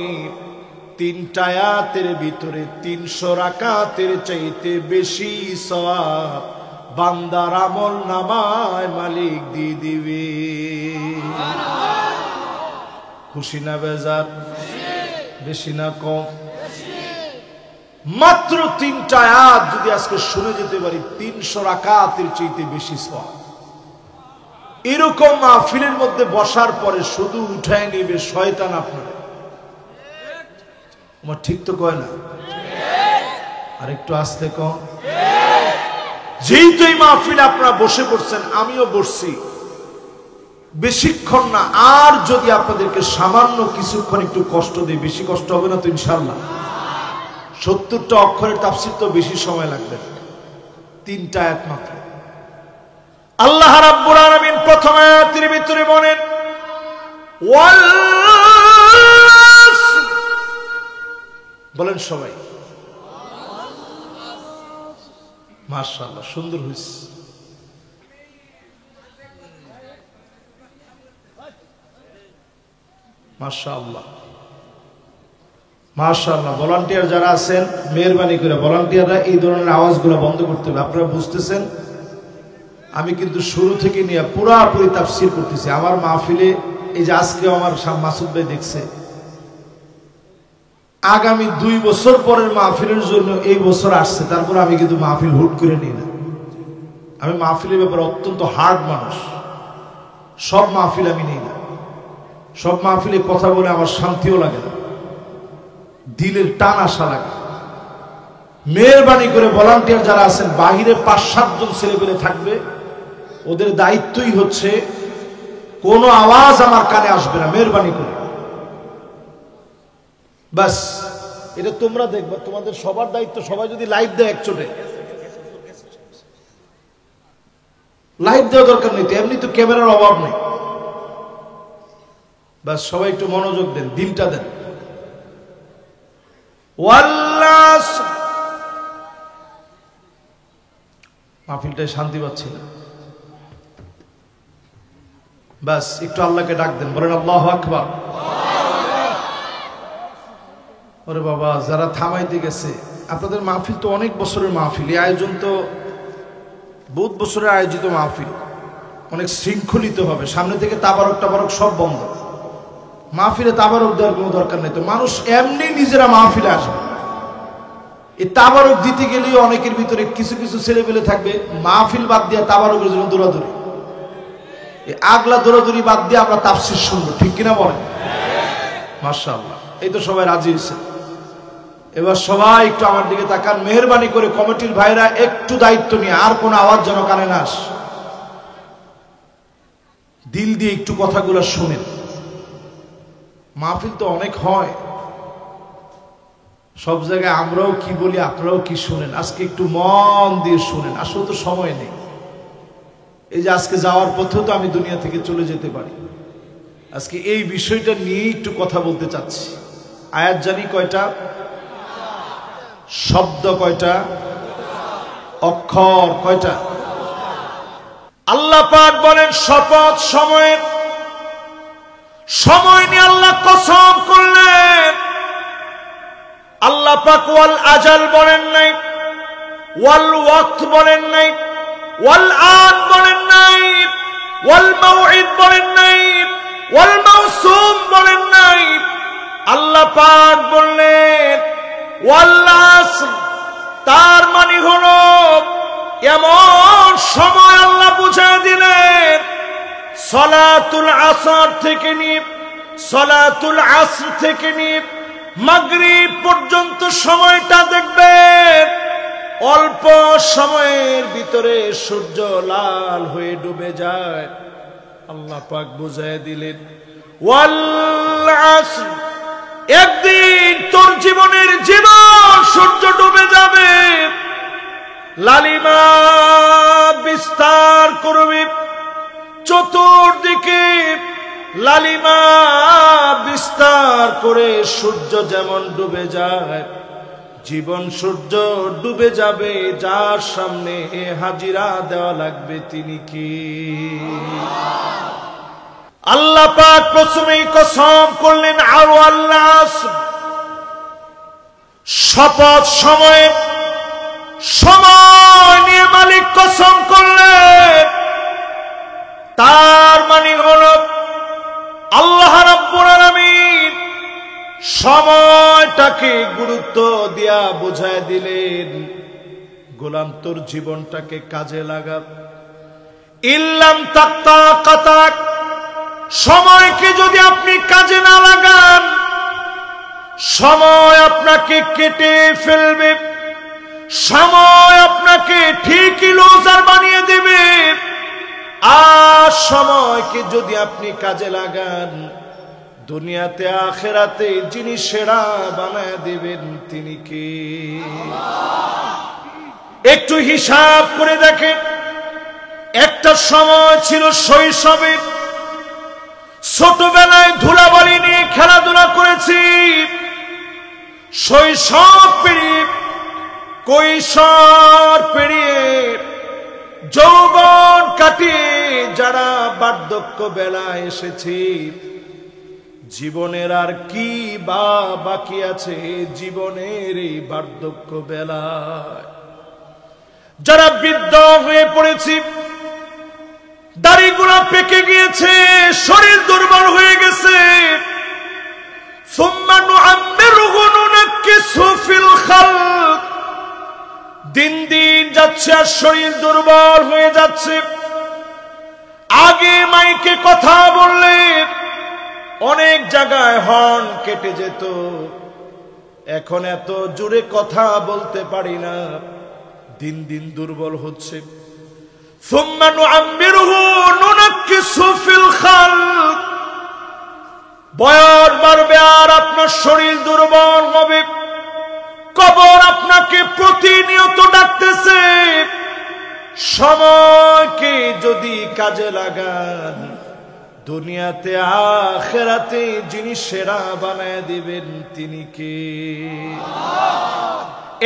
3টা আয়াতের ভিতরে 300 রাকাতের চাইতে বেশি সওয়াব বান্দার আমল নামায় মালিক দিয়ে দিবে। খুশি না বেজার? বেশি না কম? মাত্র 3টা আয়াত যদি আজকে শুনে যেতে পারি, 300 রাকাতের চাইতে বেশি সওয়াব। এরকম মাহফিলের মধ্যে বসার পরে শুধু উঠায় নেবে শয়তান আপনারা। আমার ঠিক তো কয় না? আর একটু আস্তে কম। যেহেতু এই মাহফিলে আপনারা বসে পড়ছেন, আমিও বসছি, বেশিক্ষণ না, আর যদি আপনাদেরকে সামান্য কিছুক্ষণ একটু কষ্ট দেয়, বেশি কষ্ট হবে না তো ইনশাআল্লাহ? 70টা অক্ষরের তাফসীর তো বেশি সময় লাগবে না, 3টা আয়াত মাত্র। আল্লাহ রাব্বুল আলামিন প্রথম আয়াতের ভিতরে বলেন, ওয়াল আসর। বলেন সবাই মাশাআল্লাহ, সুন্দর হইছে। মাশাআল্লাহ মাশাআল্লাহ। ভলান্টিয়ার যারা আছেন, মেহেরবানি করে ভলান্টিয়াররা এই ধরনের আওয়াজগুলো বন্ধ করতে হবে। আপনারা বুঝতেছেন? আমি কিন্তু শুরু থেকে নিয়ে পুরাপুরি তাফসীর করতেছি। আমার মাহফিলে এই যে আজকে আমার মাসুদ ভাই দেখছে, আগামী 2 বছর পরের মাহফিলের জন্য এই বছর আসছে, তারপর আমি কিন্তু মাহফিল হুট করে নিই না। আমি মাহফিলের ব্যাপারে অত্যন্ত হার্ড মানুষ, সব মাহফিল আমি নিই না। সব মাহফিলে কথা বলে আমার শান্তিও লাগে না, দিলের টান আসা লাগে। মেহরবানি করে ভলান্টিয়ার যারা আছেন, বাহিরে 5-7 জন ছেলেপেলে থাকবে, ওদের দায়িত্বই হচ্ছে কোনো আওয়াজ আমার কানে আসবে না, মেহরবানি করে। বাস এটা তোমরা দেখবা, তোমাদের সবার দায়িত্ব। সবাই যদি লাইভ দেয় একচোটে, লাইভ দেওয়া দরকার নেই তো, এমনি তো ক্যামেরার অভাব নেই। বাস সবাই একটু মনোযোগ দেন, দিলটা দেন। মাহফিলটায় শান্তি পাচ্ছি না, বাস একটু আল্লাহকে ডাক দেন, বলেন আল্লাহু আকবার। ওরে বাবা, যারা থামাইতে গেছে, আপনাদের মাহফিল তো অনেক বছরের মাহফিল, এই আয়োজন তো বহুত বছরের আয়োজিত মাহফিল, অনেক শৃঙ্খলিত হবে। সামনে থেকে তাবারক টাবারক সব বন্ধ, মাহফিলে তাবারক দেওয়ার কোনো দরকার নেই। তো মানুষ এমনি নিজেরা মাহফিলে আসবে, এই তাবারক দিতে গেলেও অনেকের ভিতরে কিছু কিছু ছেলেপেলে থাকবে মাহফিল বাদ দিয়ে তাবারকের জন্য দৌড়াদৌড়ি। এই আগলা দৌড়াদৌড়ি বাদ দিয়ে আমরা তাফসীর শুনবো, ঠিক কিনা বলেন? মাশাআল্লাহ, এই তো সবাই রাজি হয়েছে। এবার সবাই একটু আমার দিকে তাকান, মেহরবানি করে কমিটির ভাইরা একটু দায়িত্ব নিয়ে, আর কোনো আওয়াজ যেন কানে না আসে। দিল দিয়ে একটু কথাগুলো শুনেন। মাহফিল তো অনেক হয়, সব জায়গায় আমরাও কি বলি, আপনারাও কি শুনেন। আজকে একটু মন দিয়ে শুনেন, আসলে তো সময় নেই। এই যে আজকে যাওয়ার পথেও তো আমি দুনিয়া থেকে চলে যেতে পারি। আজকে এই বিষয়টা নিয়ে একটু কথা বলতে চাচ্ছি। আয়াত জানি কয়টা, শব্দ কয়টা, অক্ষর কয়টা? আল্লাহ পাক বলেন শপথ, সময় নিয়ে আল্লাহ কসম করলেন। আল্লাহ পাক ওয়াল আজাল বলেন নাই, ওয়াল ওয়াক্ত বলেন নাই, ওয়াল আন বলেন নাই, ওয়াল মাউইদ বলেন নাই, ওয়াল মাউসুম বলেন নাই। আল্লাহ পাক বললেন ওয়াল আসর, তার মানে হলো এমন সময় আল্লাহ বুঝিয়ে দিলেন, সলাতুল আসর থেকে নিয়ে, সলাতুল আসর থেকে নিয়ে মাগরিব পর্যন্ত সময়টা দেখবেন, অল্প সময়ের ভিতরে সূর্য লাল হয়ে ডুবে যায়। আল্লাহ পাক বুঝিয়ে দিলেন ওয়াল আসর, একদিন তোর জীবনের জীবন সূর্য ডুবে যাবে, লালিমা বিস্তার করবে চতুর্দিকে, লালিমা বিস্তার করে সূর্য যেমন ডুবে যায়, জীবন সূর্য ডুবে যাবে। যার সামনে হাজিরা দেওয়া লাগবে তিনি কি? আল্লাহ পাক প্রথমেই কসম করলেন আর আল্লাহ, শপথ, সময় নিয়ে মালিক কসম করলেন। তার মানে হল আল্লাহ রাব্বুল আলামিন সময়টাকে গুরুত্ব দিয়া বুঝায় দিলেন, গোলাম তোর জীবনটাকে কাজে লাগা। ইল্লাম তাক্তা কাতাক, সময়কে যদি আপনি কাজে না লাগান, সময় আপনাকে কেটে ফেলবে, সময় আপনাকে ঠিকই লুজার বানিয়ে দেবে। আর সময়কে যদি আপনি কাজে লাগান, দুনিয়াতে আখিরাতে যিনি সেরা বানায় দিবেন তিনি কে? একটু হিসাব করে দেখেন, একটা সময় ছিল শৈশবের, ছোটবেলায় ধুলাবালি নিয়ে খেলাধুলা করেছি, শৈশব পেরিয়ে কৈশোর পেরিয়ে যৌবন কাটিয়ে যারা বার্ধক্য বেলায় এসেছি, জীবনের আর কি বা বাকি আছে জীবনের এই বার্ধক্য বেলায়? যারা বৃদ্ধ হয়ে পড়েছি, দাড়িগুলো পেকে গিয়েছে, শরীর দুর্বল হয়ে গেছে। সুম্মা নুআম্মিরুহু নুনাক্কিসহু ফিল খালক, দিন দিন যাচ্ছে আর শরীর দুর্বল হয়ে যাচ্ছে। আগে মাইকে কথা বললে অনেক জায়গায় হর্ন কেটে যেত, এখন এত জোরে কথা বলতে পারি না, দিন দিন দুর্বল হচ্ছে। সুম্মা নুআম্মিরুহু নুনাক্কিসহু ফিল খালক, বয়স বাড়বে আর আপনার শরীর দুর্বল হবে। কবর আপনাকে প্রতিনিয়ত ডাকতেছে। সময়কে যদি কাজে লাগান, দুনিয়াতে আখিরাতে যিনি সেরা বানায় দিবেন তিনি কে?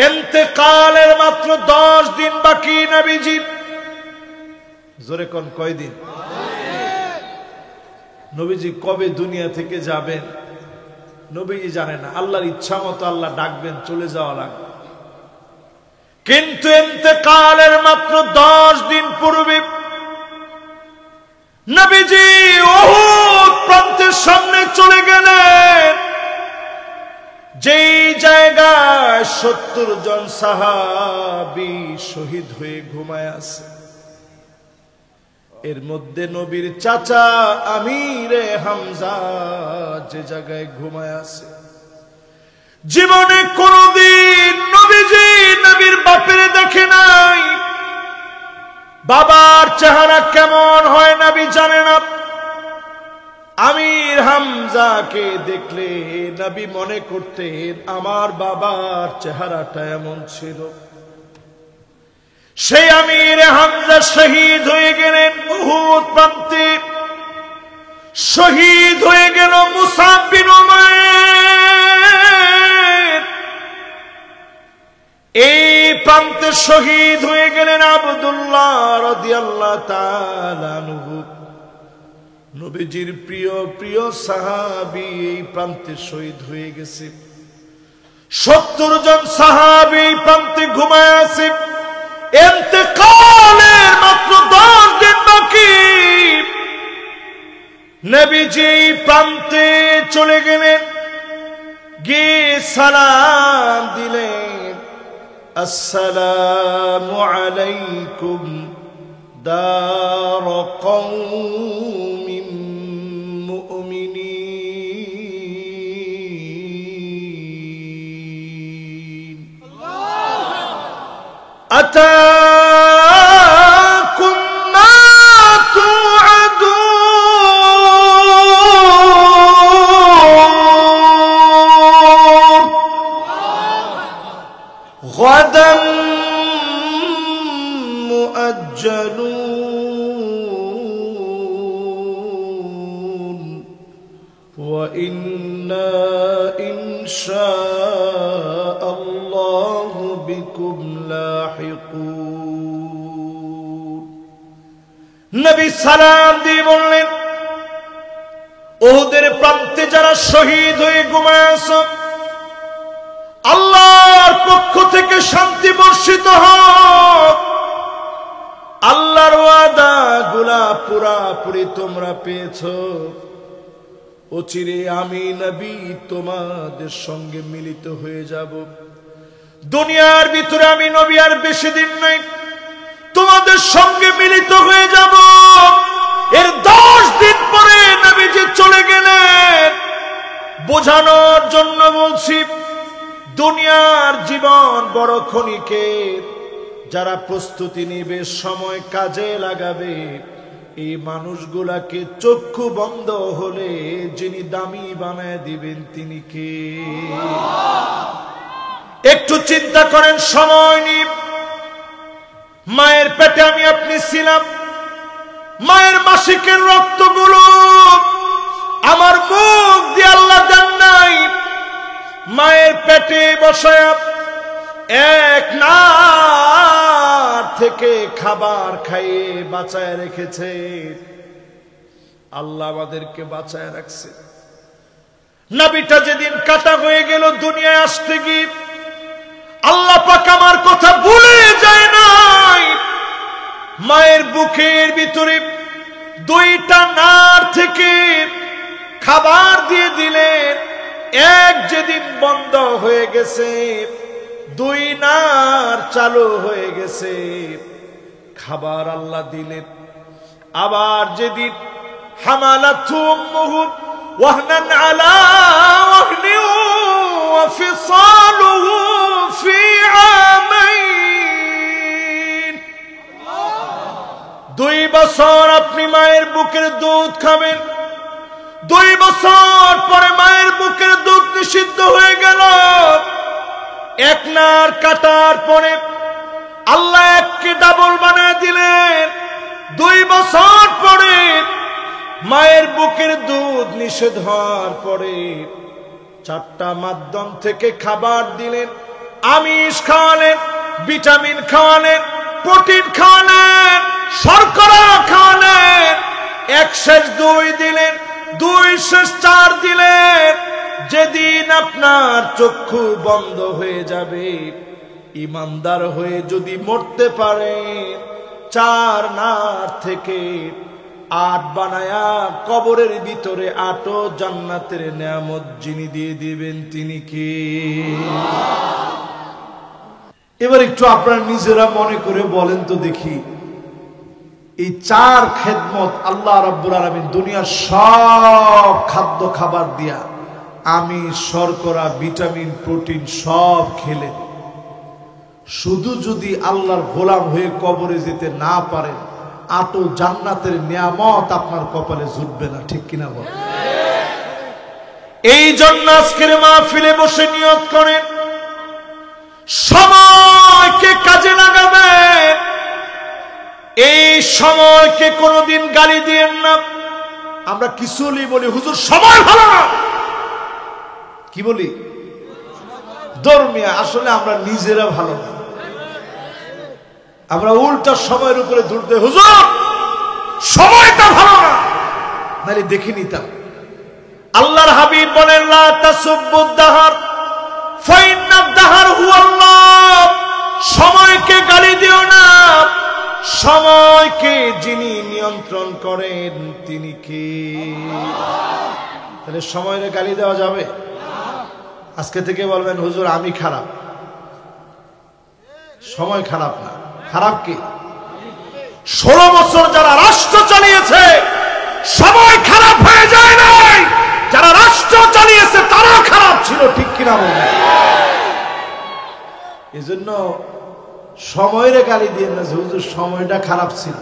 ইন্তেকালের মাত্র 10 দিন বাকি নবীজি। জোরে কোন কয়দিন? নবীজি কবে দুনিয়া থেকে যাবেন নবীজি জানে না। আল্লাহর ইচ্ছা মতো আল্লাহ ডাকবেন, চলে যাওয়া লাগবে। কিন্তু ইন্তেকালের মাত্র 10 দিন পূর্বে নবীজি উহুদ প্রান্তের সামনে চলে গেলেন, যেই জায়গায় 70 জন সাহাবী শহীদ হয়ে ঘুমায় আছে। এর মধ্যে নবীর চাচা আমিরে হামজা যে জায়গায় ঘুমায় আছে। জীবনে কোনদিন নবীজি নবীর বাপের দেখে নাই। বাবার চেহারা কেমন হয় নবী জানে না। আমির হামজাকে দেখলে নবী মনে করতেন আমার বাবার চেহারাটা এমন ছিল। সেই আমির হামজা শহীদ হয়ে গেলেন উহুদ প্রান্তে। শহীদ হয়ে গেল মুসাব বিন উমাইর। এই প্রান্তে শহীদ হয়ে গেলেন আব্দুল্লাহ রাদিয়াল্লাহু তাআলা আনহু। নবীজির প্রিয় প্রিয় সাহাবী এই প্রান্তে শহীদ হয়ে গেছে। 70 জন সাহাবী এই প্রান্তে ঘুমায় আছে। ইন্তেকালের মাত্র 10 দিন বাকি। নবীজি এই প্রান্তে চলে গেলেন, গিয়ে সালাম দিলেন, আসসালামু আলাইকুম দার কওমিন মুমিনিন। আতাকুম মা তুআদুন গাদান মুআজ্জালুন ওয়া ইন্না ইনশাআল্লাহু বিকুম লাহিকুন। নবী সালাম দিয়ে বললেন, উহুদের প্রান্তে যারা শহীদ হয়ে ঘুমায় আছো, আল্লাহর পক্ষ থেকে শান্তি বর্ষিত হোক। আল্লাহর ওয়াদা গুলা পুরাপুরি তোমরা পেয়েছো। অচিরে আমি নবী তোমাদের সঙ্গে মিলিত হয়ে যাব। দুনিয়ার ভিতরে আমি নবী আর বেশি দিন নাই, তোমাদের সঙ্গে মিলিত হয়ে যাব। এর 10 দিন পরে নবীজি চলে গেলেন। বোঝানোর জন্য বলছি, দুনিয়ার জীবন বড় ক্ষণিকের। যারা প্রস্তুতি নেবে, সময় কাজে লাগাবে, এই মানুষগুলাকে চক্ষু বন্ধ হলে যিনি দামি বানায় দিবেন তিনি কে? একটু চিন্তা করেন, সময় নিয়ে। মায়ের পেটে আমি আপনি ছিলাম, মায়ের মাসিকের রক্তগুলো আমার মুখ দিয়ে আল্লাহ দেন নাই। মায়ের পেটে বসায় এক নার থেকে খাবার খাইয়ে বাঁচায় রেখেছে। আল্লাহ আমাদেরকে বাঁচায় রাখছে। নবীটা যেদিন কাটা হয়ে গেল দুনিয়ায় আসতে গিয়ে, আল্লাহ পাক আমার কথা ভুলে যায় নাই। মায়ের বুকের ভিতরে দুইটা নার থেকে খাবার দিয়ে দিলেন। এক যেদিন বন্ধ হয়ে গেছে, দুই নার চালু হয়ে গেছে, খাবার আল্লাহ দিলেন। আবার যেদিন হামালাতহু উম্মুহু ওয়াহনান আলা ওয়াহনিন ওয়া ফিসালুহু ফি আমাইন, 2 বছর আপনি মায়ের বুকের দুধ খাবেন। 2 বছর পরে মায়ের বুকের দুধ নিষিদ্ধ হয়ে গেল। এক নার কাটার পরে আল্লাহ এককে ডাবল বানিয়ে দিলেন। 2 বছর পরে মায়ের বুকের দুধ নিষেধ হওয়ার পরে 4টা মাধ্যম থেকে খাবার দিলেন। আমিষ খাওয়ালেন, ভিটামিন খাওয়ালেন, প্রোটিন খাওয়ালেন, শর্করা খাওয়ালেন। 1 শেষ 2 দিলেন, 2 শেষ 4 দিলেন। যেদিন আপনার চক্ষু বন্ধ হয়ে যাবে, ইমানদার হয়ে যদি মরতে পারেন, 4 নার থেকে 8 বানায়া কবরের ভিতরে 8ও জান্নাতের নিয়ামত যিনি দিয়ে দিবেন তিনি কে? এবার একটু আপনারা নিজেরা মনে করে বলেন তো দেখি, এই 4 খেদমত আল্লাহ রাব্বুল আলামিন দুনিয়ার সব খাদ্য খাবার দিয়া, আমিষ, শর্করা, ভিটামিন, প্রোটিন সব খেলেন, শুধু যদি আল্লাহর গোলাম হয়ে কবরে যেতে না পারেন, 8ও জান্নাতের নিয়ামত আপনার কপালে জুটবে না। ঠিক কিনা বলেন? এই জন্য আজকের মাহফিলে বসে নিয়ত করেন, সময়কে কাজে লাগাবেন। এই সময়কে কোনোদিন গালি দিয়েন না। আমরা কিছু বলি, হুজুর সময় ভালো না, কি বলি? ধর্মিয়া। আসলে আমরা নিজেরা ভালো না, আমরা উল্টা সময়ের উপরে দৌড়তে, হুজুর সময়টা ভালো না, নাহলে দেখে নিতাম। আল্লাহর হাবিব বলেন, লা তাসুব্বুদ দাহার ফাইন্নাদ দাহার হুয়াল্লাহ। সময়কে গালি দিও না, সময়কে যিনি নিয়ন্ত্রণ করেন তিনি কে? তাহলে সময়ের গালি দেওয়া যাবে? আজকে থেকে বলবেন, হুজুর আমি খারাপ। সময় খারাপ না, খারাপ কি? 16 বছর যারা রাষ্ট্র চালিয়েছে, সময় খারাপ হয়ে যায় নাই, যারা রাষ্ট্র চালিয়েছে তারা খারাপ ছিল। ঠিক কিনা বলেন? এজন্য সময়ের গালি দিয়ে না, হুজুর সময়টা খারাপ ছিল।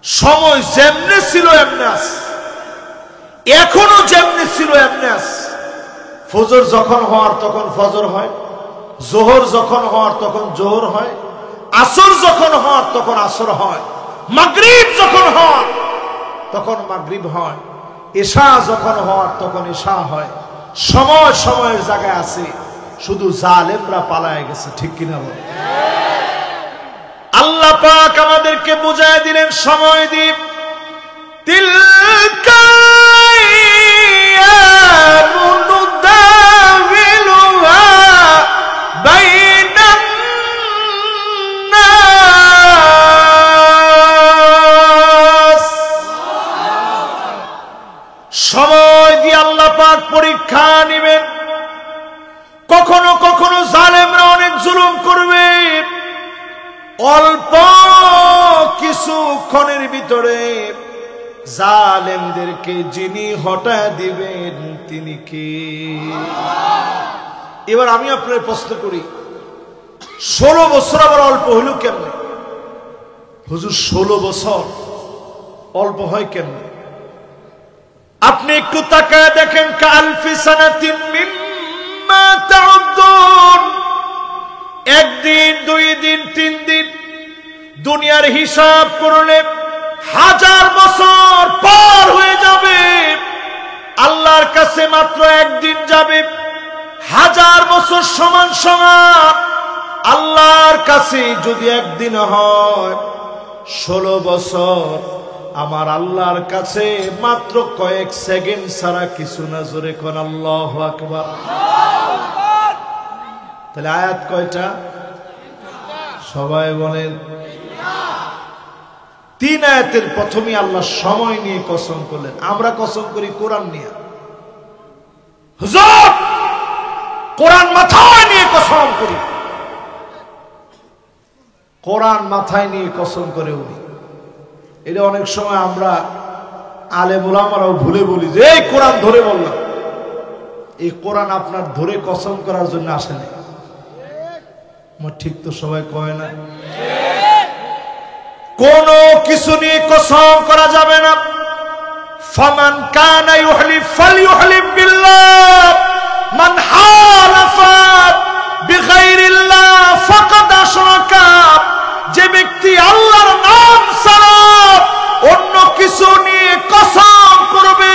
সময় যেমনে ছিল এমনে আছে, এখনো যেমনে ছিল এমনে আছে। ফজর যখন হওয়ার তখন ফজর হয়, জোহর যখন হওয়ার তখন জোহর হয়, আসর যখন হওয়ার তখন আসর হয়, মাগরিব যখন হওয়ার তখন মাগরিব হয়, এশা যখন হওয়ার তখন এশা হয়। সময় সময়ের জায়গায় আছে, শুধু জালেমরা পালায় গেছে। ঠিক কিনা বলে? আল্লাহ পাক আমাদেরকে বুঝায় দিলেন, সময় দ্বীপ তিলকা সময় দিয়ে আল্লাহ পাক পরীক্ষা নেবেন। কখনো কখনো জালেমরা অনেক জুলুম করবে, অল্প কিছুক্ষণের ভিতরে জালেমদেরকে যিনি হটায় দিবেন তিনি কে? এবার আমি আপনার প্রশ্ন করি, 16 বছর আবার অল্প হইল কেমনে? হুজুর 16 বছর অল্প হয় কেমনে? আপনি একটু তাকায় দেখেন, কালফি সানাতিন মিম্মা তাউদ্দুন। 1 দিন, 2 দিন, 3 দিন দুনিয়ার হিসাব করলে 1000 বছর পার হয়ে যাবে। আল্লাহর কাছে মাত্র 1 দিন যাবে, 1000 বছর সমান সমান। আল্লাহর কাছে যদি 1 দিন হয়, 16 বছর আমার আল্লাহর কাছে মাত্র কয়েক সেকেন্ড ছাড়া কিছু না। জোরে কোন আল্লাহু আকবার। তাহলে আয়াত কয়টা? সবাই বলেন। তিন আয়াতের প্রথমে আল্লাহ সময় নিয়ে কসম করলেন। আমরা কসম করি কোরআন নিয়ে। হুজুর কোরআন মাথায় নিয়ে কসম করি, কোরআন মাথায় নিয়ে কসম করে উনি। এটা অনেক সময় আমরা আলেম ওলামারাও ভুলে বলি যে এই কোরআন ধরে বললাম। এই কোরআন আপনার ধরে কসম করার জন্য আসেনি। ঠিক তো সবাই কয় না? কোন কিছু নিয়ে কসম করা যাবে না। ফামান কানা ইউহলিফ ফালইউহলিফ বিল্লাহ মান হালাফা বিগাইরিল্লাহ ফাকাদ আশরাকা। যে ব্যক্তি আল্লাহর নাম ছাড়া অন্য কিছু নিয়ে কসম করবে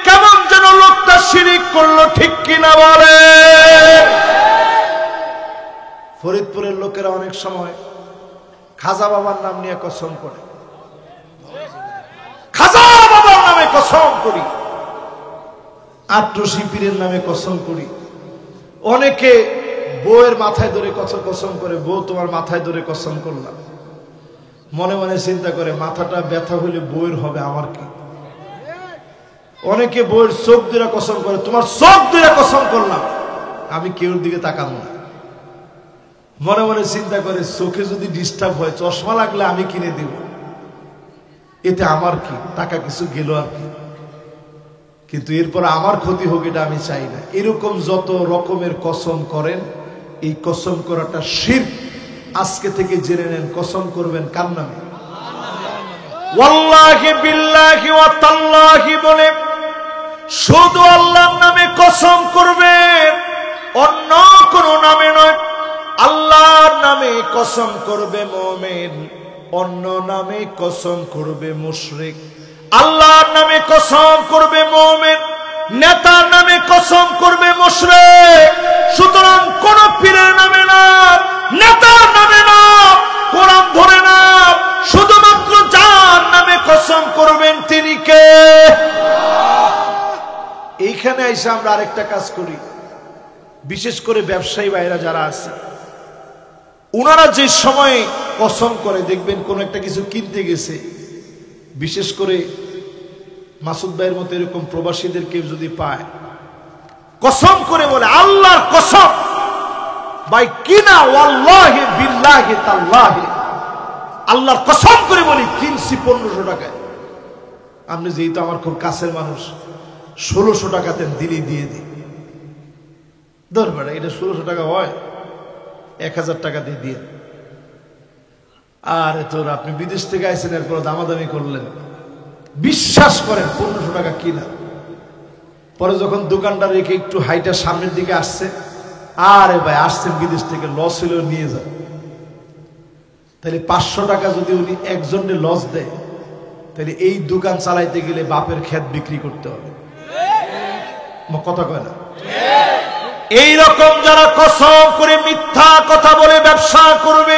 কেমন যেন লোকটা শিরক করলো, ঠিক কিনা বলে? ফরিদপুরের লোকেরা অনেক সময় খাজা বাবার নাম নিয়ে কসম করে। খাজা বাবার নামে কসম করি, আট্টু শিপিরের নামে কসম করি। অনেকে বউয়ের মাথায় ধরে কসম করে, বউ তোমার মাথায় ধরে কসম করলাম। মনে মনে চিন্তা করে মাথাটা ব্যথা হইলে বউয়ের হবে, আমার কি? অনেকে বউয়ের চোখ ধরে কসম করে, তোমার চোখ ধরে কসম করলাম, আমি কেউর দিকে তাকাবো না। মনে মনে চিন্তা করে চোখে যদি ডিস্টার্ব হয় চশমা লাগলে আমি কিনে দিব, এতে আমার কি, টাকা কিছু গেল আর কি, কিন্তু এরপর আমার ক্ষতি হোক এটা আমি চাই না। এরকম যত রকমের কসম করেন, এই কসম করাটা শিরক। আজকে থেকে জেনে নেন কসম করবেন কার নামে? ওয়াল্লাহি বিল্লাহি ওয়া তাল্লাহি বলে শুধু আল্লাহর নামে কসম করবেন, অন্য কোনো নামে নয়। আল্লাহর নামে কসম করবে মুমিন, অন্য নামে কসম করবে মুশরিক। আল্লাহর নামে কসম করবে মুমিন, নেতার নামে কসম করবে মুশরিক। সুতরাং কোন পীরের নামে না, নেতার নামে না, কোরআন ধরে না, শুধুমাত্র যার নামে কসম করবেন তিনি কে? এইখানে এসে আমরা আরেকটা কাজ করি, বিশেষ করে ব্যবসায়ী ভাইরা যারা আছে, ওনারা যে সময় কসম করে দেখবেন কোন একটা কিছু কিনতে গেছে, বিশেষ করে মাসুদ ভাইয়ের মতো এরকম প্রবাসীদের কেউ যদি পায়, কসম করে বলে আল্লাহর কসম ভাই কিনা, ওয়াল্লাহি বিল্লাহি তাল্লাহি, আল্লাহর কসম করে বলি কিনছি 1500 টাকায়। আপনি যেহেতু আমার খুব কাছের মানুষ, 1600 টাকা দেন, দিলেই দিয়ে দিই। ধরবেন এটা 1600 টাকা হয়, 1000 টাকা দিয়ে দিয়ে। আরে তোর আপনি বিদেশ থেকে আইছেন, এরপর দামাদামি করলেন, বিশ্বাস করেন 1500 টাকা কিনা। পরে যখন দোকানটা রেখে একটু হাইটা সামনের দিকে আসছে, আরে ভাই আসছেন বিদেশ থেকে, লস হলেও নিয়ে যান। তাহলে 500 টাকা যদি উনি একজনে লস দেয়, তাহলে এই দোকান চালাইতে গেলে বাপের ক্ষেত বিক্রি করতে হবে। কথা কয় না? এই রকম যারা কসম করে মিথ্যা কথা বলে ব্যবসা করবে,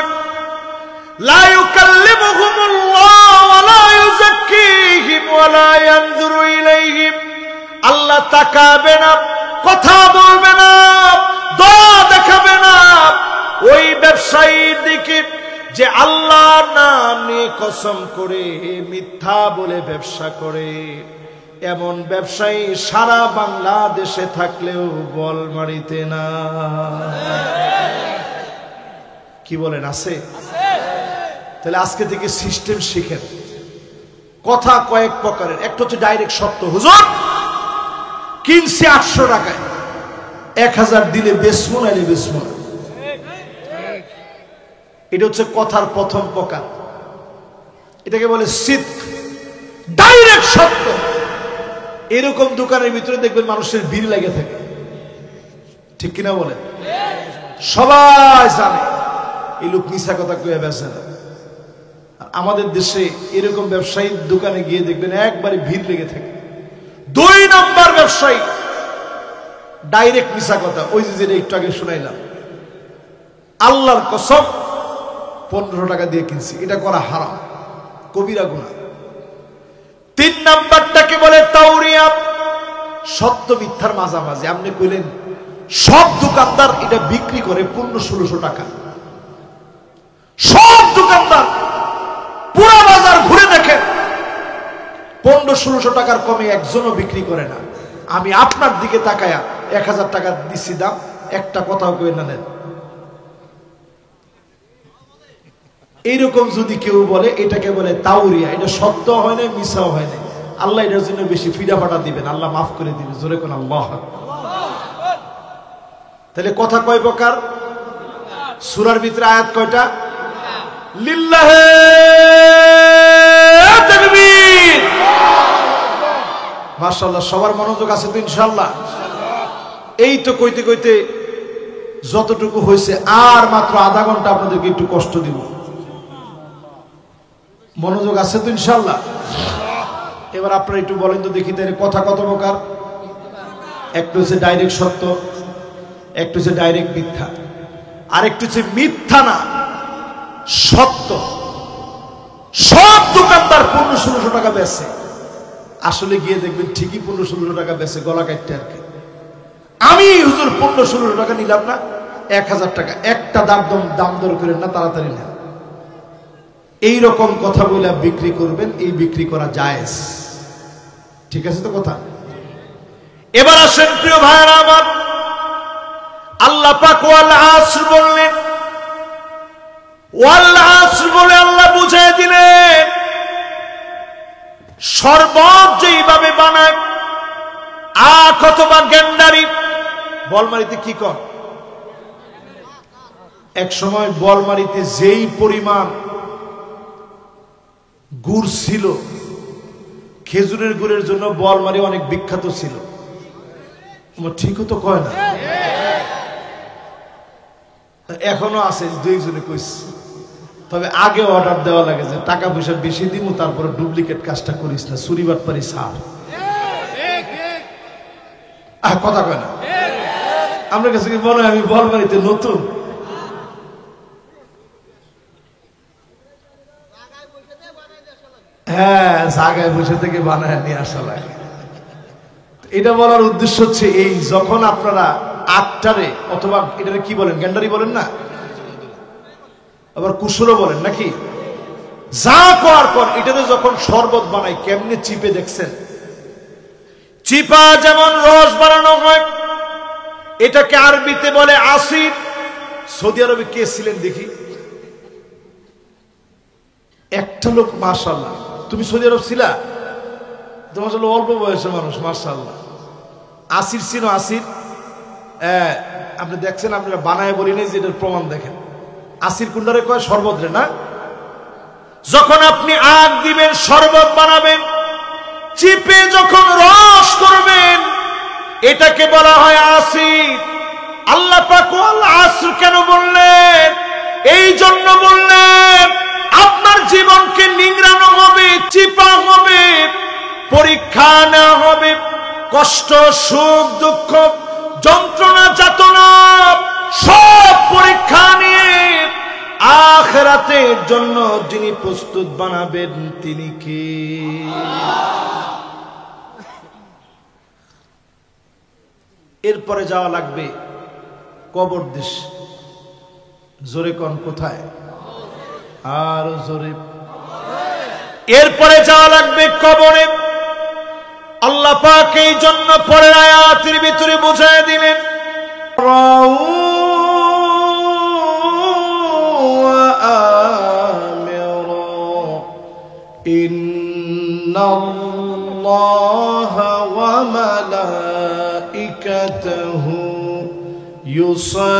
লা ইউকাল্লিমুহুমুল্লাহু ওয়া লা ইউযাক্কিহিম ওয়া লা ইয়ানজুরু ইলাইহিম, আল্লাহ তাকাবে না, কথা বলবে না, দয়া দেখাবে না ওই ব্যবসায়ীর দিকে যে আল্লাহর নাম নিয়ে কসম করে মিথ্যা বলে ব্যবসা করে। এমন ব্যবসায়ী সারা বাংলাদেশে থাকলেও বল মারিতে না। কি বলেন, আছে? তাহলে আজকে থেকে সিস্টেম শিখেন। কথা কয়েক প্রকারের, একটা হচ্ছে ডাইরেক্ট সত্য, হুজুর কিনছি 800 টাকায়, 1000 দিলে বেচবো নাইলে বেচবো না। এটা হচ্ছে কথার প্রথম প্রকার, এটাকে বলে সিদক, ডাইরেক্ট সত্য। এরকম দোকানের ভিতরে দেখবেন মানুষের ভিড় লেগে থাকে, ঠিক কিনা বলেন? সবাই জানে এই লোক মিছা কথা কয়ে বেচে না। আমাদের দেশে এরকম ব্যবসায়ী দোকানে গিয়ে দেখবেন একবারে ভিড় লেগে থাকে। 2 নম্বর ব্যবসায়ী ডাইরেক্ট মিছা কথা, ওই যে যেটা একটু আগে শোনাইলাম, আল্লাহর কসম 1500 টাকা দিয়ে কিনছি, এটা করা হারাম, কবিরা গুনাহ। 3 নাম্বারটাকে বলে তাওরিয়া, সত্য মিথ্যার মাঝামাঝি। আপনি কইলেন সব দোকানদার এটা বিক্রি করে 1500-1600 টাকা, সব দোকানদার পুরো বাজার ঘুরে 1500-1600 টাকার কমে একজনও বিক্রি করে না। আমি আপনার দিকে তাকায়া 1000 টাকা দিচ্ছি দাম, একটা কথাও কই না নেন। এইরকম যদি কেউ বলে, এটাকে বলে তাওরিয়া। এটা সত্য হয় না, মিছাও হয় না। আল্লাহ এটার জন্য বেশি ফিডা ফাটা দিবেন, আল্লাহ মাফ করে দিবেন। জোরে কোন আল্লাহ। তাহলে কথা কয় প্রকার? সূরার ভিতরে আয়াত কয়টা? লিল্লাহে তাকবীর। মাশাআল্লাহ, সবার মনোযোগ আছে তো ইনশাআল্লাহ? এই তো কইতে কইতে যতটুকু হয়েছে, আর মাত্র আধা ঘন্টা আপনাদেরকে একটু কষ্ট দিব। মনোযোগ আছে তো ইনশাআল্লাহ? এবার আপনারা একটু বলেন তো দেখি, তাহলে কথা কত প্রকার? একটু হচ্ছে ডাইরেক্ট সত্য, একটু হচ্ছে ডাইরেক্ট মিথ্যা, আর একটু হচ্ছে মিথ্যা না সত্য। সব দোকানদার 1500-1600 টাকা বেচে, আসলে গিয়ে দেখবেন ঠিকই 1500-1600 টাকা বেচে, গলা কাটতে আর কি। আমি হুজুর 1500-1600 টাকা নিলাম না, 1000 টাকা। একটা দাম দর করেন না, তাড়াতাড়ি নেন। এইরকম কথা বলে বিক্রি করবেন, এই বিক্রি করা জায়েজ। ঠিক আছে তো কথা? এবার আসেন প্রিয় ভাইরা আমার, আল্লাহ পাক ওয়াল আসর বললেন, ওয়াল আসর বলে আল্লাহ বুঝিয়ে দিলেন শরবত যেইভাবে বানায়, আখ অথবা গেন্ডারি। বলমারিতে কি কর? এক সময় বলমারিতে যেই পরিমাণ গুড় ছিল, খেজুরের গুড়ের জন্য বলমারি অনেক বিখ্যাত ছিল। ঠিকও তো কয় না? এখনো আছে, দুইজনে কইছে। তবে আগে অর্ডার দেওয়া লাগে যে টাকা পয়সা বেশি দিব, তারপরে ডুপ্লিকেট কাজটা করিস না, চুরিবাট পারি সার। কথা কয় না? আমার কাছে কি মনে হয় আমি বলমারিতে নতুন? হ্যাঁ, জায়গায় বসে থেকে বানায় নিয়ে আসা লাগে। এটা বলার উদ্দেশ্য হচ্ছে এই, যখন আপনারা আটটারে অথবা এটারে কি বলেন, গ্যান্ডারি বলেন না, আবার কুসুরও বলেন নাকি, যা করার পর এটাতে যখন শরবত বানাই, কেমনে চিপে দেখছেন? চিপা যেমন রস বানানো হয়, এটাকে আরবিতে বলে আসির। সৌদি আরবে কে ছিলেন দেখি? একটা লোক। মাশাআল্লাহ, তুমি সৌদি আরব ছিলা? তোমার আসলে অল্প বয়সের মানুষ, মাশাআল্লাহ। আসির ছিল, আসির। আপনি দেখছেন, আপনারা বানায় বলি নাই যে এটার প্রমাণ দেখেন। আসির কুন্ডারে কয় শরবত রে না। যখন আপনি আগ দিবেন, শরবত বানাবেন, চিপে যখন রস করবেন, এটাকে বলা হয় আসির। আল্লাহ পাক ওয়াল আসর কেন বললেন? এই জন্য বললেন আপনার জীবনকে নিংড়ানো হবে, চিপা হবে, পরীক্ষা নেওয়া হবে, কষ্ট, সুখ, দুঃখ, যন্ত্রণা, যাতনা সব পরীক্ষা নিয়ে আখিরাতের জন্য যিনি প্রস্তুত বানাবেন তিনি কে? এরপরে যাওয়া লাগবে কবর দেশ। জোরে কোন কোথায়? আর জোরে। এরপরে যাওয়া লাগবে কবরে। আল্লাহ পাক এই জন্য পরের আয়াতের ভিতরে বুঝায় দিলেন, ইন্নাল্লাহা ওয়া মালাইকাতাহু ইউসাল্লুনা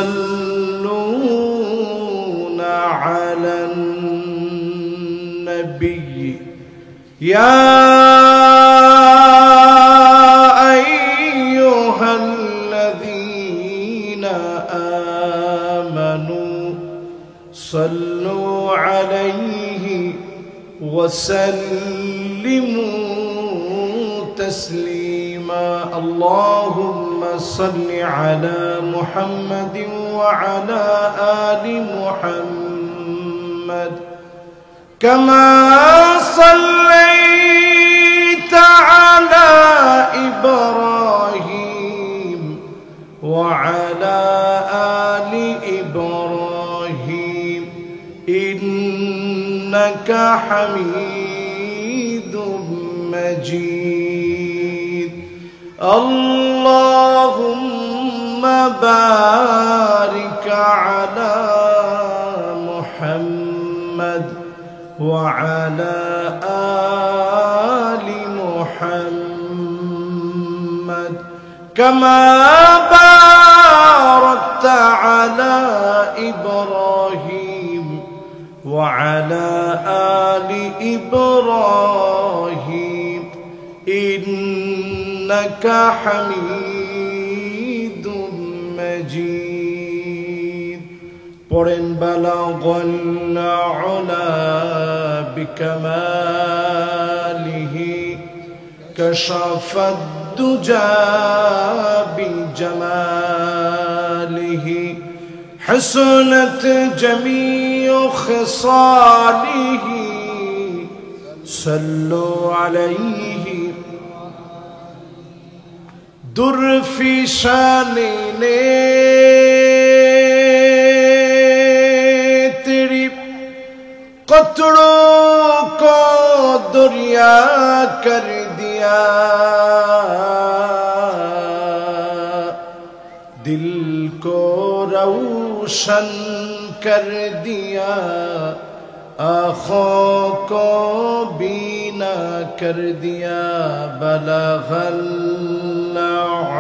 আলান নবী ইয়া صلوا عليه وسلموا تسليما اللهم صل على محمد وعلى آل محمد كما صليت على إبراهيم وعلى آل إبراهيم إنك حميد مجيد اللهم بارك على محمد وعلى آل محمد كما باركت على إبراهيم وعلى آل إبراهيم إنك حميد مجيد পড়েন বালাগাল উলা বিকামালিহি কাশাফাদ দুজা বিজামালিহি حسنت جميع خصاله صلوا عليه در في شان तेरी कतरों को दरिया कर दिया दिल को रोशन कर दिया आँखों को बीना कर दिया बलगल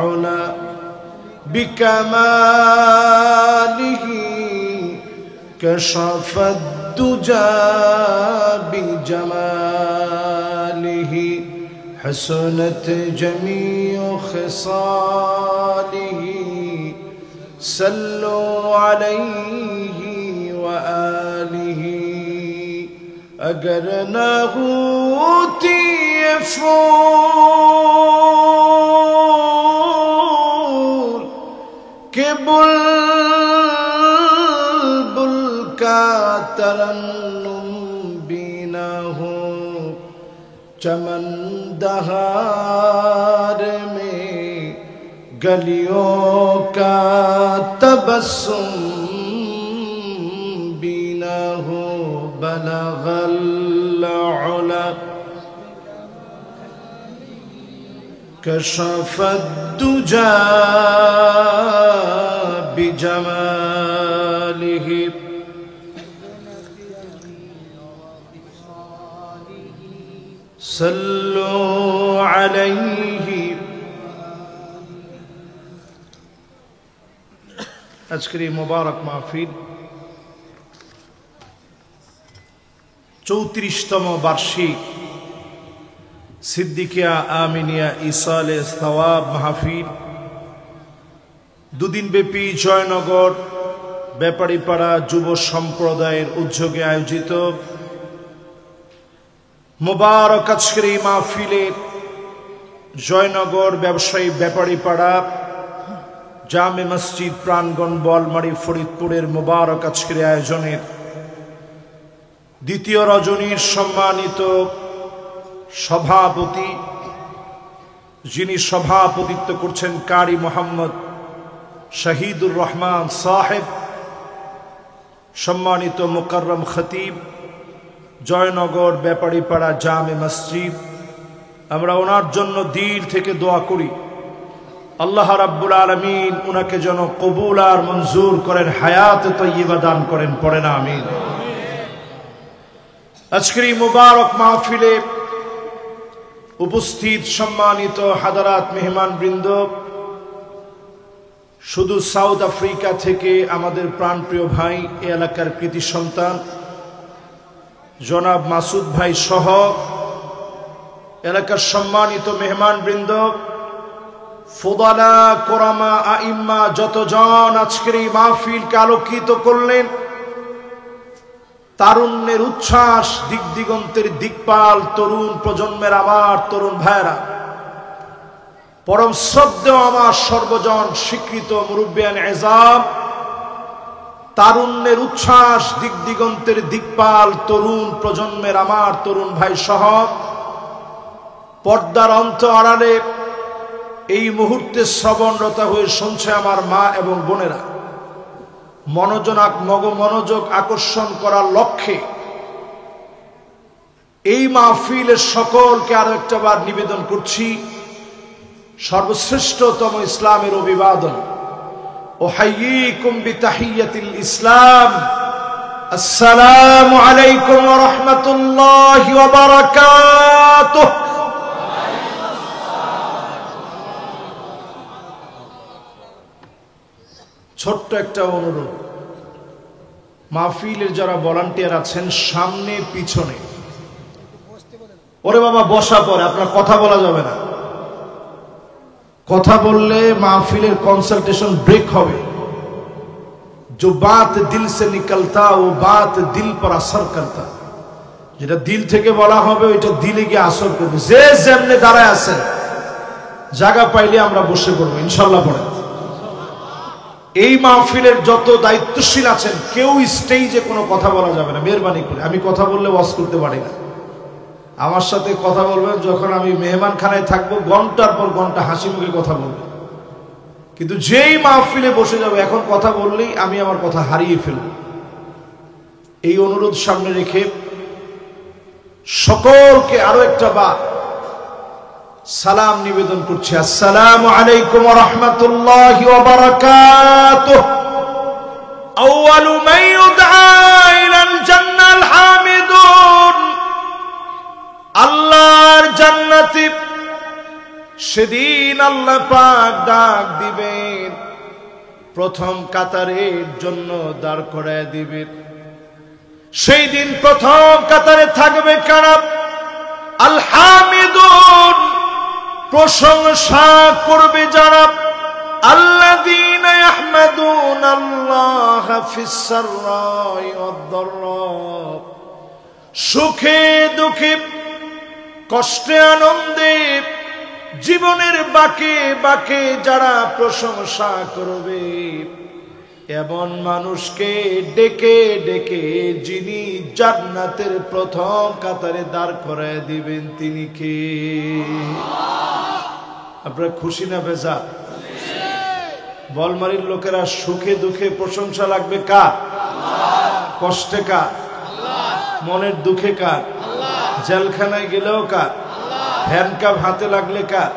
उला बिकमालिही कशफ الدجى بجماله حسنت جميع خصاله صلوا عليه وآله اگر نہ ہوتی پھول کہ बुलबुल का तरन्नुम भी न हो चमन दहार में गलियों का तबस्सुम भी न हो बलगल उला कशफद दुजा बिजमालिही सल्लु अलैहि আজকের এই মোবারক মাহফিল 34তম বার্ষিক সিদ্দিকিয়া আমিনিয়া ইসালে সওয়াব মাহফিল দুদিন ব্যাপী জয়নগর ব্যাপারীপাড়া যুব সম্প্রদায়ের উদ্যোগে আয়োজিত মোবারক আজকের এই মাহফিলের জয়নগর ব্যবসায়ী ব্যাপারীপাড়া জামে মসজিদ প্রাঙ্গণ বোয়ালমারী ফরিদপুরের মোবারক আজকের আয়োজনের দ্বিতীয় রজনীর সম্মানিত সভাপতি যিনি সভাপতিত্ব করছেন কারি মোহাম্মদ শহীদুর রহমান সাহেব, সম্মানিত মুকাররম খতিব জয়নগর ব্যাপারীপাড়া জামে মসজিদ, আমরা ওনার জন্য দিল থেকে দোয়া করি আল্লাহ রাব্বুল আলামিন উনাকে যেন কবুল আর মঞ্জুর করেন, হায়াত তয়্যিবা দান করেন, পড়েন আমিন। আজকের এই মুবারক মাহফিলে উপস্থিত সম্মানিত হাদারাত মেহমান বৃন্দ, শুধু সাউথ আফ্রিকা থেকে আমাদের প্রাণপ্রিয় ভাই এই এলাকার কৃতি সন্তান জনাব মাসুদ ভাই সহ এলাকার সম্মানিত মেহমান বৃন্দ, ফুদালা কোরামা আইম্মা যতজন আজকের এই মাহফিলকে আলোকিত করলেন, তারুণ্যের উচ্ছ্বাস, দিক দিগন্তের দিকপাল তরুণ প্রজন্মের আমার তরুণ ভাইরা, পরম শ্রদ্ধেয় আমার সর্বজন স্বীকৃত মুরব্বিয়ান এজাম, তারুণ্যের উচ্ছ্বাস, দিক দিগন্তের দিকপাল তরুণ প্রজন্মের আমার তরুণ ভাই সহ পর্দার অন্ত আড়ালে এই মুহূর্তে শ্রবণরতা হয়ে শুনছে আমার মা এবং বোনেরা, মনোযোগ আকর্ষণ করার লক্ষ্যে এই মাহফিলের সকলকে আরো একটা বার নিবেদন করছি সর্বশ্রেষ্ঠতম ইসলামের অভিবাদন। উহাইয়িকুম বিতাহিয়াতিল ইসলাম, আসসালামু আলাইকুম ওয়া রাহমাতুল্লাহি ওয়া বারাকাতুহু। ছোট্ট একটা অনুরোধ, মাহফিলের যারা ভলান্টিয়ার আছেন সামনে পিছনে, ওরে বাবা বসা পরে আপনার কথা বলা যাবে না। কথা বললে মাহফিলের কনসালটেশন ব্রেক হবে। जो बात दिल से निकलता वो बात दिल पर असर करता। যেটা দিল থেকে বলা হবে ওইটা দিলে গিয়ে আসর করবে। যে যেমনে দাঁড়ায় আছেন জায়গা পাইলে আমরা বসে পড়বো ইনশাল্লাহ। পড়ে এই মাহফিলের যত দায়িত্বশীল আছেন কেউ স্টেজে কোনো কথা বলা যাবে না, মেহরবানি করে। আমি কথা বললে ওয়াজ করতে পারি না। আমার সাথে কথা বলবেন যখন আমি মেহমানখানায় থাকবো, ঘন্টার পর ঘন্টা হাসি মুখে কথা বলবো। কিন্তু যেই মাহফিলে বসে যাবে এখন কথা বললেই আমি আমার কথা হারিয়ে ফেলব। এই অনুরোধ সামনে রেখে সকলকে আরো একটা বার সালাম নিবেদন করছি। আসসালামু আলাইকুম ওয়া রাহমাতুল্লাহি ওয়া বারাকাতুহু। আউয়ালু মান ইউদআ ইলাল জান্নাল হামিদুন। আল্লাহর জান্নাতে সেদিন আল্লাহ পাক ডাক দিবেন, প্রথম কাতারের জন্য দাঁড় করায় দিবেন। সেই দিন প্রথম কাতারে থাকবে কারা? আল হামিদুন, প্রশংসা করবে যারা। আল্লাযীনা ইয়াহমাদুনাল্লাহা ফিস সাররাই ওয়াদ দাররা, সুখে দুঃখে কষ্টে আনন্দে জীবনের বাঁকে বাঁকে যারা প্রশংসা করবে, এমন মানুষকে ডেকে ডেকে যিনি জান্নাতের প্রথম কাতারে দাঁড় করায় দিবেন তিনি কে? আপনারা খুশি না বেজার? বলমারির লোকেরা সুখে দুঃখে প্রশংসা লাগবে কার? কষ্টে কার? মনের দুঃখে কার? জেলখানায় গেলেও কার? হ্যান্ডকাপ হাতে লাগলে কার?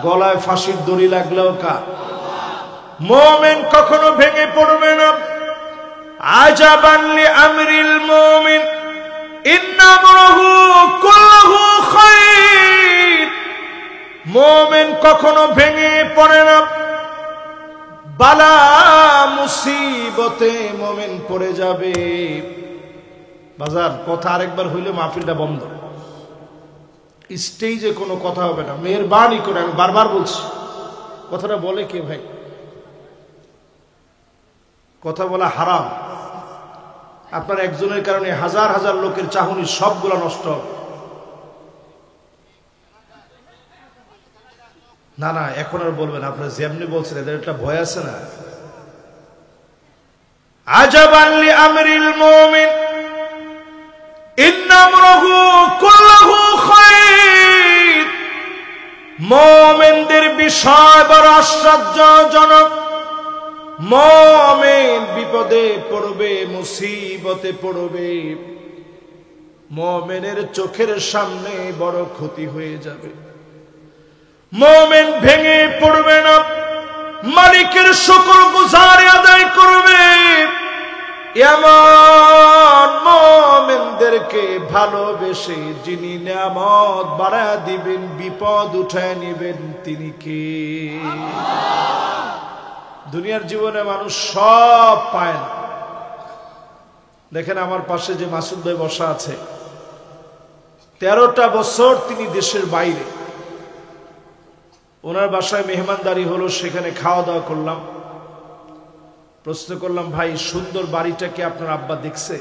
গলায় ফাঁসির দড়ি লাগলেও কার? মুমিন কখনো ভেঙে পড়বে না। আজাবান লিআমরিল মুমিন ইন্নামরহু কুল্লুহু খায়র। মুমিন কখনো ভেঙে পড়ে না। বালা মুসিবতে মুমিন পড়ে যাবে। বাজার কথা আরেকবার হইলে মাহফিলটা বন্ধ। স্টেজে কোনো কথা হবে না, মেহরবানি করে। আমি বারবার বলছি, কথাটা বলে কে ভাই? কথা বলা হারাম। আপনার একজনের কারণে হাজার হাজার লোকের চাহনি সবগুলা নষ্ট হবে। না না, এখন আর বলবেন। আপনারা যেমনি বলছেন এদের একটা ভয় আছে না? আজাবান লিআমরিল মুমিন ইন্নামরহু কুল্লুহু খায়র। মুমিনদের বিষয় বড় আশ্চর্যজনক। মুমিন বিপদে পড়বে, মুসিবতে পড়বে, মুমিনের চোখের সামনে বড় ক্ষতি হয়ে যাবে। মুমিন ভেঙে পড়বে না, মালিকের শুকরগুজারি আদায় করবে। এমন মুমিনদেরকে ভালোবেসে যিনি নিয়ামত বাড়ায় দিবেন, বিপদ উঠায় নিবেন তিনি কে? দুনিয়ার জীবনে মানুষ সব পায় না। দেখেন আমার পাশে যে মাসুদ ভাই বসা আছে, 13টা বছর তিনি দেশের বাইরে। ওনার বাসায় মেহমানদারি হলো, সেখানে খাওয়া দাওয়া করলাম। প্রশ্ন করলাম, ভাই সুন্দর বাড়িটা কি আপনার আব্বা দেখছে?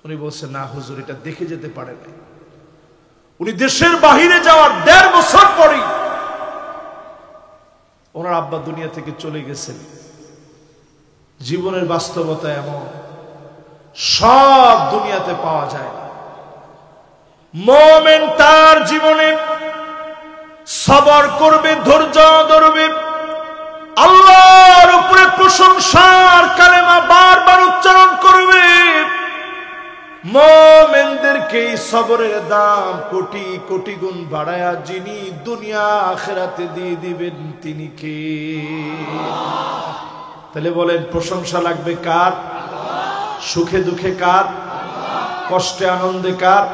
উনি বলছে, না হুজুর, এটা দেখে যেতে পারে না। উনি দেশের বাহিরে যাওয়ার 1.5 বছর পরেই ওনার আব্বা দুনিয়া থেকে চলে গেছেন। জীবনের বাস্তবতা এমন, সব দুনিয়াতে পাওয়া যায় না। মুমিন তার জীবনে সবর করবে, ধৈর্য ধরবে, আল্লাহর উপরে প্রশংসার কালেমা বারবার উচ্চারণ করবে। মুমিনদের তোমাদেরকে এই সবরের দাম কোটি কোটি গুণ বাড়ায়া যিনি দুনিয়া আখিরাতে দিয়ে দিবেন তিনি কে? তাহলে বলেন প্রশংসা লাগবে কার? সুখে দুঃখে কার? কষ্টে আনন্দে কার?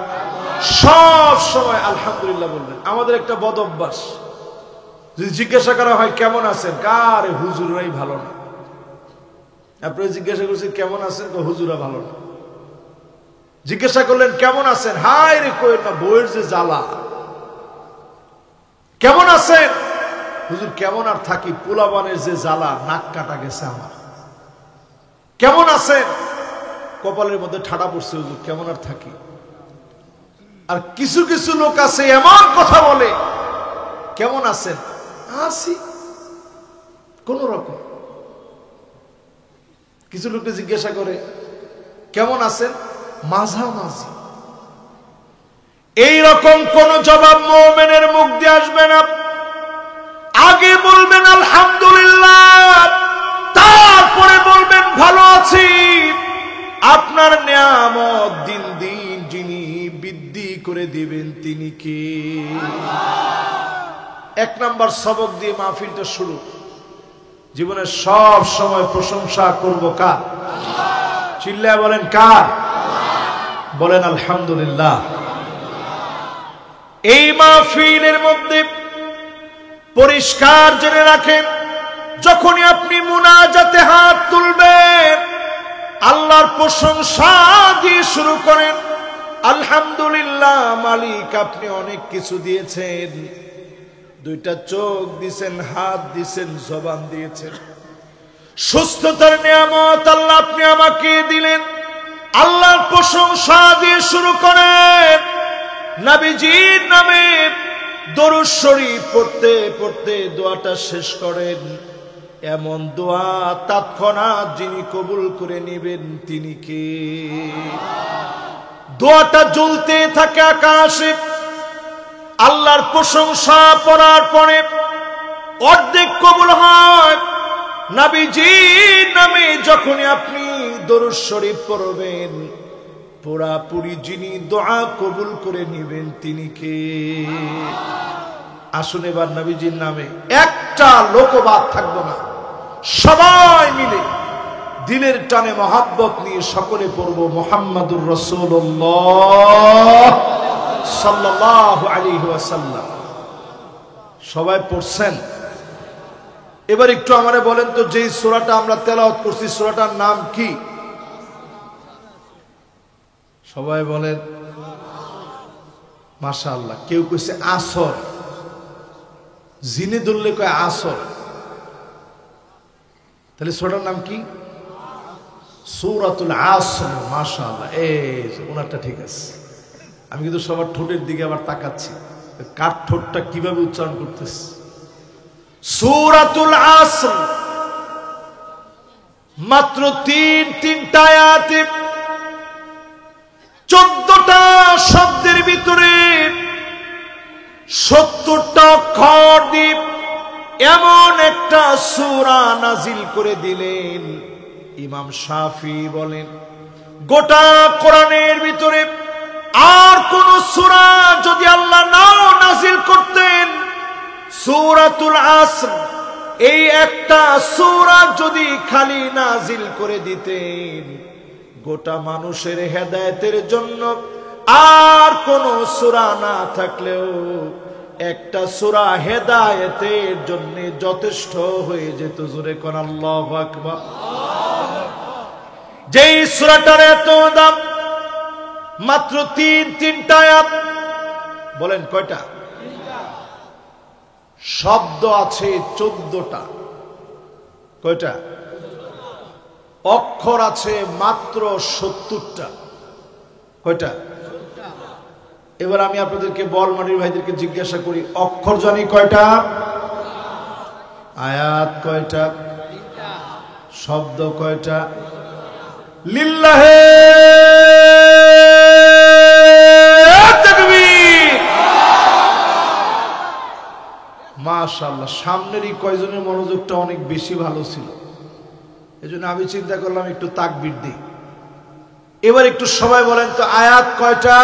সব সময় আলহামদুলিল্লাহ বলবেন। আমাদের একটা বদ অভ্যাস, যদি জিজ্ঞাসা করা হয় কেমন আছেন, কার হুজুরাই ভালো না। আপনি জিজ্ঞাসা করছেন কেমন আছেন, হুজুরা ভালো না। জিজ্ঞাসা করলেন কেমন আছেন, হায় রে কই না, বইয়ের যে জ্বালা। কেমন আছেন, হুজুর কেমন আর থাকি, পোলাবানের যে জ্বালা, নাক কাটা গেছে আমার। কেমন আছেন, কপালের মধ্যে ঠাডা পড়ছে, হুজুর কেমন আর থাকি। আর কিছু কিছু লোক আছে এমন কথা বলে, কেমন আছেন, আছি কোন রকম। কিছু লোককে জিজ্ঞাসা করে কেমন আছেন, মাঝামাঝি। এইরকম কোন জবাব মুমিনের মুখ দিয়ে আসবে না। আগে বলবেন আলহামদুলিল্লাহ, তারপরে বলবেন ভালো আছি। আপনার নিয়ামত দিন দিন যিনি বৃদ্ধি করে দিবেন তিনি কে? এক নাম্বার সবক দিয়ে মাহফিলটা শুরু। জীবনে সব সময় প্রশংসা করব কার? চিল্লায় বলেন কার? বলেন আলহামদুলিল্লাহ। এই মাহফিলের মধ্যে পরিষ্কার জেনে রাখেন, যখনই আপনি মুনাজাতে হাত তুলবেন, আল্লাহর প্রশংসা দিয়ে শুরু করেন। আলহামদুলিল্লাহ মালিক, আপনি অনেক কিছু দিয়েছেন। দুইটা চোখ দিয়েছেন, হাত দিয়েছেন, জবান দিয়েছেন, সুস্থতার নিয়ামত আল্লাহ আপনি আমাকে দিলেন। আল্লাহর প্রশংসা দিয়ে শুরু করেন। নবীজির নামে দরুদ শরীফ পড়তে পড়তে দোয়াটা শেষ করেন। এমন দোয়া তৎক্ষণাৎ যিনি কবুল করে নেবেন তিনি কে? দোয়াটা জ্বলতে থাকে আকাশে। আল্লাহর প্রশংসা পড়ার পরে অর্ধেক কবুল হয়। নবীজির নামে যখনই আপনি দরুদ শরীফ পড়বেন, পুরাপুরি যিনি দোয়া কবুল করে নেবেন তিনি কে? আসুন এবার নবীজির নামে একটা লোকবাদ থাকবো না, সবাই মিলে দিলের টানে মহাব্বত নিয়ে সকলে পড়ব মুহাম্মাদুর রাসূলুল্লাহ সাল্লাল্লাহু আলাইহি ওয়াসাল্লাম। সবাই পড়ছেন? এবার একটু আমারে বলেন তো, যেই সূরাটা আমরা তেলাওয়াত করছি সূরাটার নাম কি? সবাই বলেন মাশাআল্লাহ। কেউ কইছে আসর, জিনে ধরলে কয় আসর। তাহলে সূরাটার নাম কি? সূরাতুল আসর। মাশাআল্লাহ, এই ওনারটা ঠিক আছে। আমি কিন্তু সবার ঠোঁটের দিকে আবার তাকাচ্ছি, কার ঠোঁটটা কিভাবে উচ্চারণ করতেছে। সূরাতুল আসর, মাত্র তিনটা আয়াতে 14টা শব্দের ভিতরে 70টা অক্ষর দিয়ে এমন একটা সূরা নাজিল করে দিলেন। ইমাম শাফি বলেন, গোটা কোরআনের ভিতরে আর কোন সূরা যদি আল্লাহ নাও নাজিল করতেন, সূরাতুল আসর এই একটা সূরা যদি খালি নাজিল করে দিতেন, গোটা মানুষের হেদায়েতের জন্য আর কোন সূরা না থাকলেও একটা সূরা হেদায়েতের জন্য যথেষ্ট হয়ে যেত। জোরে কোন আল্লাহু আকবার। যেই সূরাটার এত দাম, মাত্র তিনটা আয়াত। বলেন কয়টা? শব্দ আছে 14টা। কয়টা? অক্ষর আছে মাত্র 70টা। কয়টা? এবার আমি আপনাদেরকে বলমানির ভাইদেরকে জিজ্ঞাসা করি, অক্ষর জানি কয়টা? আয়াত কয়টা? শব্দ কয়টা? লিল্লাহে তাকবীর। মাশাআল্লাহ, সামনেরই কয়জনের মনোযোগটা অনেক বেশি ভালো ছিল, এজন্য আমি চিন্তা করলাম একটু তাকবীর দিই। এবার একটু সবাই বলেন তো আয়াত কয়টা?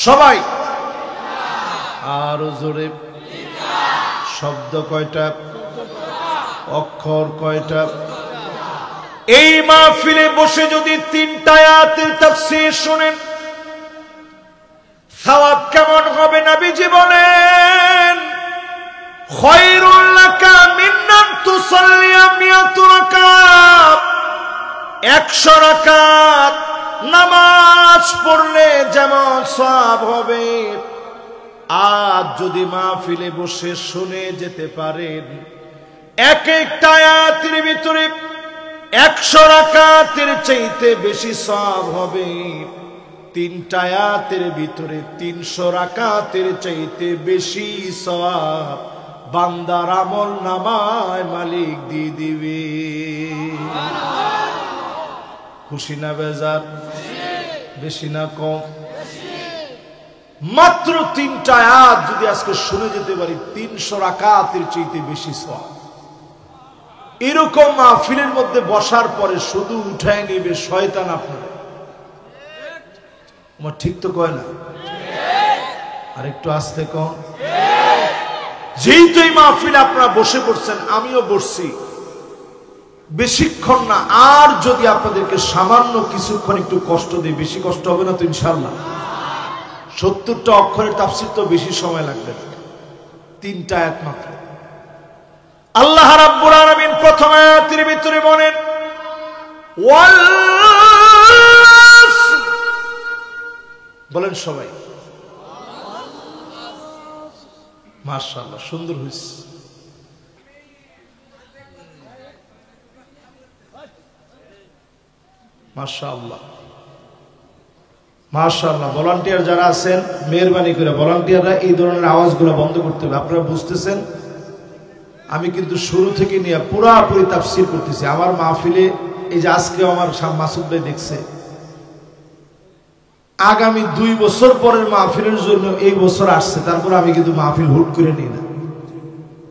সবাই আরো জোরে। শব্দ কয়টা? অক্ষর কয়টা? এই মাহফিলে বসে যদি 3টা আয়াতের তাফসীর শুনেন, সওয়াব কেমন হবে নবীজি বলেন, খায়রুল লাকা মিন আন তুসাল্লিয়া মিয়াত রাকাত, 100 রাকাত নামাজ পড়লে যেমন সওয়াব হবে, আজ যদি মাহফিলে বসে শুনে যেতে পারেন এক একটা আয়াতের ভিতরে 100 রাকাতের চাইতে বেশি সওয়াব হবে। 3টা আয়াতের ভিতরে 300 রাকাতের চাইতে বেশি সওয়াব বান্দার আমল নামায় মালিক দিয়ে দিবে। খুশি না বেজার? বেশি না কম? মাত্র 3টা আয়াত যদি আজকে শুনে যেতে পারি 300 রাকাতের চাইতে বেশি সওয়াব। এরকম মাহফিলের মধ্যে বসার পরে শুধু উঠায় নেবে শয়তান আপনার। আমার ঠিক তো কয় না? আর একটু আস্তে কম। যেহেতু এই মাহফিলে আপনারা বসে পড়ছেন, আমিও বসছি, বেশিক্ষণ না, আর যদি আপনাদেরকে সামান্য কিছুক্ষণ একটু কষ্ট দিই, বেশি কষ্ট হবে না তো ইনশাআল্লাহ? 70টা অক্ষরের তাফসীর তো বেশি সময় লাগবে না, 3টা আয়াত মাত্র। আল্লাহ রাব্বুল আলামিন প্রথম আয়াতের ভিতরে বলেন ওয়াল আসর, বলেন সবাই মাশাআল্লাহ, সুন্দর হইছে। মাশাআল্লাহ মাশাআল্লাহ। ভলান্টিয়ার যারা আছেন মেহেরবানি করে ভলান্টিয়াররা এই ধরনের আওয়াজগুলো বন্ধ করতে হবে। আপনারা বুঝতেছেন আমি কিন্তু শুরু থেকে নিয়ে পুরাপুরি তাফসীর করতেছি। আমার মাহফিলে এই যে আজকে আমার মাসুদ ভাই দেখছে, আগামী 2 বছর পরের মাহফিলের জন্য এই বছর আসছে, তারপর আমি কিন্তু মাহফিল হুট করে নিই না।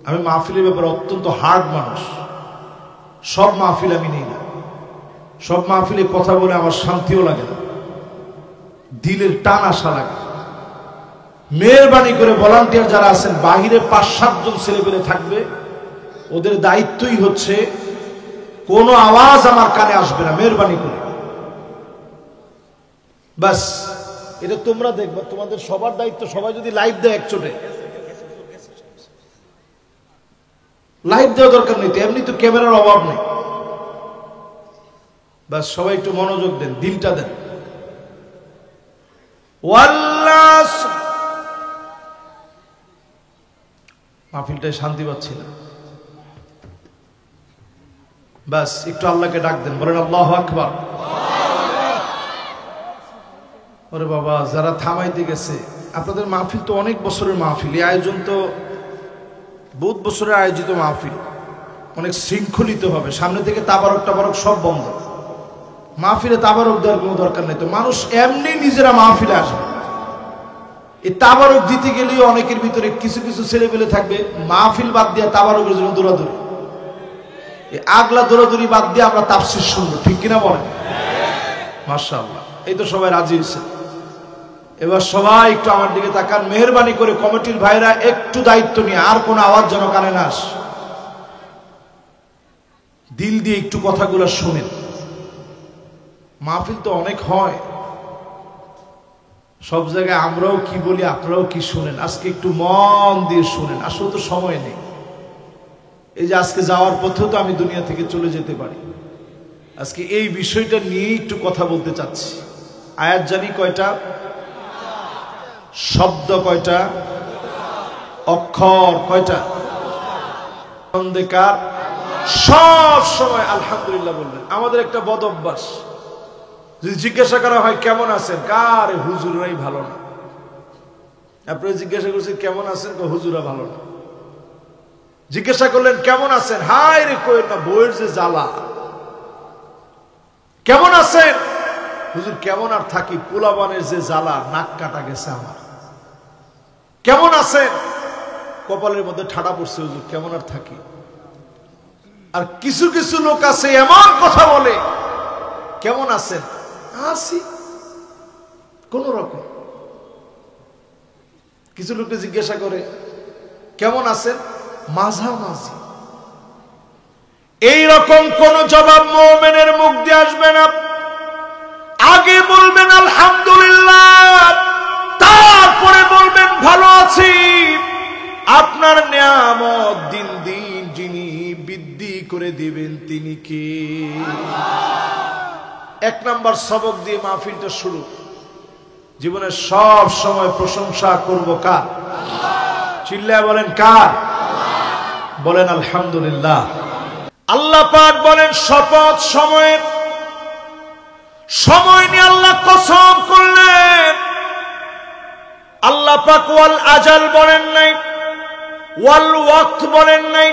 আমি মাহফিলের ব্যাপারে অত্যন্ত হার্ড মানুষ, সব মাহফিল আমি নিই না। সব মাহফিলে কথা বলে আমার শান্তিও লাগে না, দিলের টান আসা লাগে। মেহেরবানি করে ভলান্টিয়ার যারা আছেন, বাহিরে 5-7 জন ছেলেপেলে থাকবে, ওদের দায়িত্বই হচ্ছে কোনো আওয়াজ আমার কানে আসবে না, মেহেরবানি করে। বাস এটা তোমরা দেখবে, তোমাদের সবার দায়িত্ব। সবাই যদি লাইভ দেয় একচোটে, লাইভ দেওয়া দরকার নেই তো, এমনি তো ক্যামেরার অভাব নেই। বাস সবাই একটু মনোযোগ দেন, দিলটা দেন। মাহফিলটায় শান্তি পাচ্ছি না, বাস একটু আল্লাহকে ডাক দেন, বলেন আল্লাহু আকবার। ওরে বাবা, যারা থামাইতে গেছে, আপনাদের মাহফিল তো অনেক বছরের মাহফিল, এই আয়োজন তো বহুত বছরের আয়োজিত মাহফিল, অনেক শৃঙ্খলিত হবে। সামনে থেকে তাবারক টাবারক সব বন্ধ, মাহফিলে তাবারক দেওয়ার কোনো দরকার নেই। তো মানুষ এমনি নিজেরা মাহফিলে আসবে, এই তাবারক দিতে গেলেই অনেকের ভিতরে কিছু কিছু ছেলেপেলে থাকবে মাহফিল বাদ দিয়ে তাবারকের জন্য দৌড়াদৌড়ি। এই আগলা দৌড়াদৌড়ি বাদ দিয়ে আমরা তাফসীর শুনবো, ঠিক কিনা বলেন? মাশাআল্লাহ, এই তো সবাই রাজি হয়েছে। এবার সবাই একটু আমার দিকে তাকান, মেহেরবানি করে কমিটির ভাইরা একটু দায়িত্ব নিয়ে, আর কোনো আওয়াজ যেন কানে না আসে, দিল দিয়ে একটু কথাগুলো শুনেন। মাহফিল তো অনেক হয়, সব জায়গায় আমরাও কি বলি আপনারাও কি শুনেন, আজকে একটু মন দিয়ে শুনেন। আসলে তো সময় নেই, এই যে আজকে যাওয়ার পথেও তো আমি দুনিয়া থেকে চলে যেতে পারি। আজকে এই বিষয়টা নিয়ে একটু কথা বলতে চাচ্ছি। আয়াত জানি কয়টা? শব্দ কয়টা? অক্ষর কয়টা? অন্ধকার সব সময় আলহামদুলিল্লাহ বলবেন। আমাদের একটা বদ অভ্যাস, যদি জিজ্ঞাসা করা হয় কেমন আছেন, কারে হুজুরাই ভালো না। আপনারা জিজ্ঞাসা করছেন কেমন আছেন, হুজুরা ভালো না। জিজ্ঞাসা করলেন কেমন আছেন, হায় রে কই না, বইয়ের যে জ্বালা। কেমন আছেন হুজুর, কেমন আর থাকি, পোলাবানের যে জ্বালা, নাক কাটা গেছে আমার। কেমন আছেন, কপালের মধ্যে ঠাডা পড়ছে হুজুর, কেমন আর থাকি। আর কিছু কিছু লোক আছে এমন কথা বলে, কেমন আছেন? আছি কোন রকম। কিছু লোককে জিজ্ঞাসা করে কেমন আছেন? মাঝামাঝি। এইরকম কোন জবাব মুমিনের মুখ দিয়ে আসবে না। আগে বলবেন আলহামদুলিল্লাহ, তারপরে বলবেন ভালো আছি। আপনার নিয়ামত দিন দিন যিনি বৃদ্ধি করে দিবেন তিনি কে? এক নাম্বার সবক দিয়ে মাহফিলটা শুরু। জীবনে সব সময় প্রশংসা করব কার? চিল্লায় বলেন কার? বলেন আলহামদুলিল্লাহ। আল্লাহ পাক বলেন শপথ সময়ের, সময় নিয়ে আল্লাহ কসম করলেন। আল্লাহ পাক ওয়াল আজাল বলেন নাই, ওয়াল ওয়াক্ত বলেন নাই,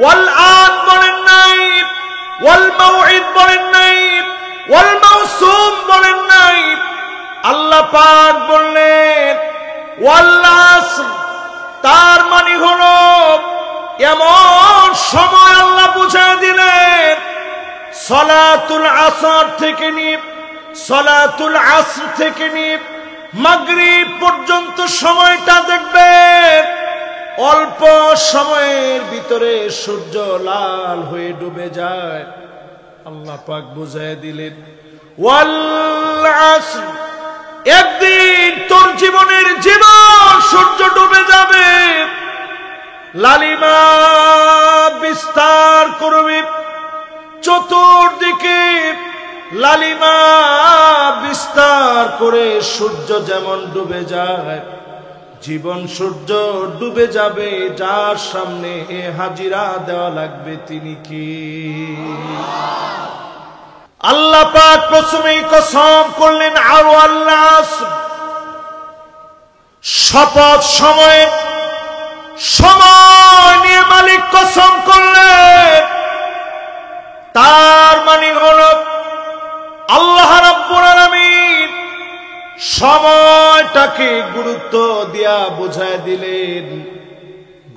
ওয়াল আন বলেন নাই, ওয়াল মাউইদ বলেন নাই, ওয়াল মাউসুম বলেন নাই। আল্লাহ পাক বললেন ওয়াল আসর। তার মানে হলো এমন সময় আল্লাহ বুঝিয়ে দিলেন, সলাতুল আসর থেকে নিয়ে সলাতুল আসর থেকে নিয়ে মাগরিব পর্যন্ত সময়টা দেখবেন অল্প সময়ের ভিতরে সূর্য লাল হয়ে ডুবে যায়। আল্লাহ পাক বুঝিয়ে দিলেন ওয়াল আসর, একদিন তোর জীবনের জীবন সূর্য ডুবে যাবে, লালিমা বিস্তার করবে চতুর্দিকে, লালিমা বিস্তার করে সূর্য যেমন ডুবে যায়, জীবন সূর্য ডুবে যাবে। যার সামনে হাজিরা দেওয়া লাগবে তিনি কি? আল্লাহ পাক প্রথমেই কসম করলেন আর আল্লাহ শপথ সময়ে, সময় নিয়ে মালিক কসম করলেন। তার মানে হল আল্লাহ রাব্বুল আলামিন সময়টাকে গুরুত্ব দিয়া বুঝায় দিলেন,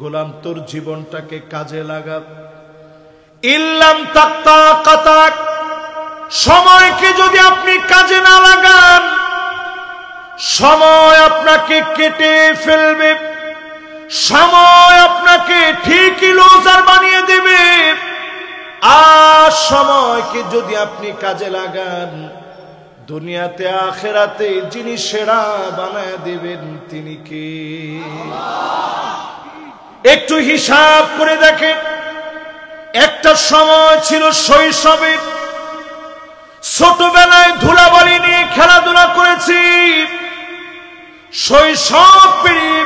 গোলাম তোর জীবনটাকে কাজে লাগা। ইল্লাম তাক্তা কাতাক, সময়কে যদি আপনি কাজে না লাগান সময় আপনাকে কেটে ফেলবে, সময় আপনাকে ঠিকই লুজার বানিয়ে দেবে। আর সময়কে যদি আপনি কাজে লাগান দুনিয়াতে আখিরাতে যিনি সেরা বানায় দিবেন তিনি কে? একটু হিসাব করে দেখেন, একটা সময় ছিল শৈশবের, ছোটবেলায় ধুলাবালি নিয়ে খেলাধুলা করেছি, শৈশব পেরিয়ে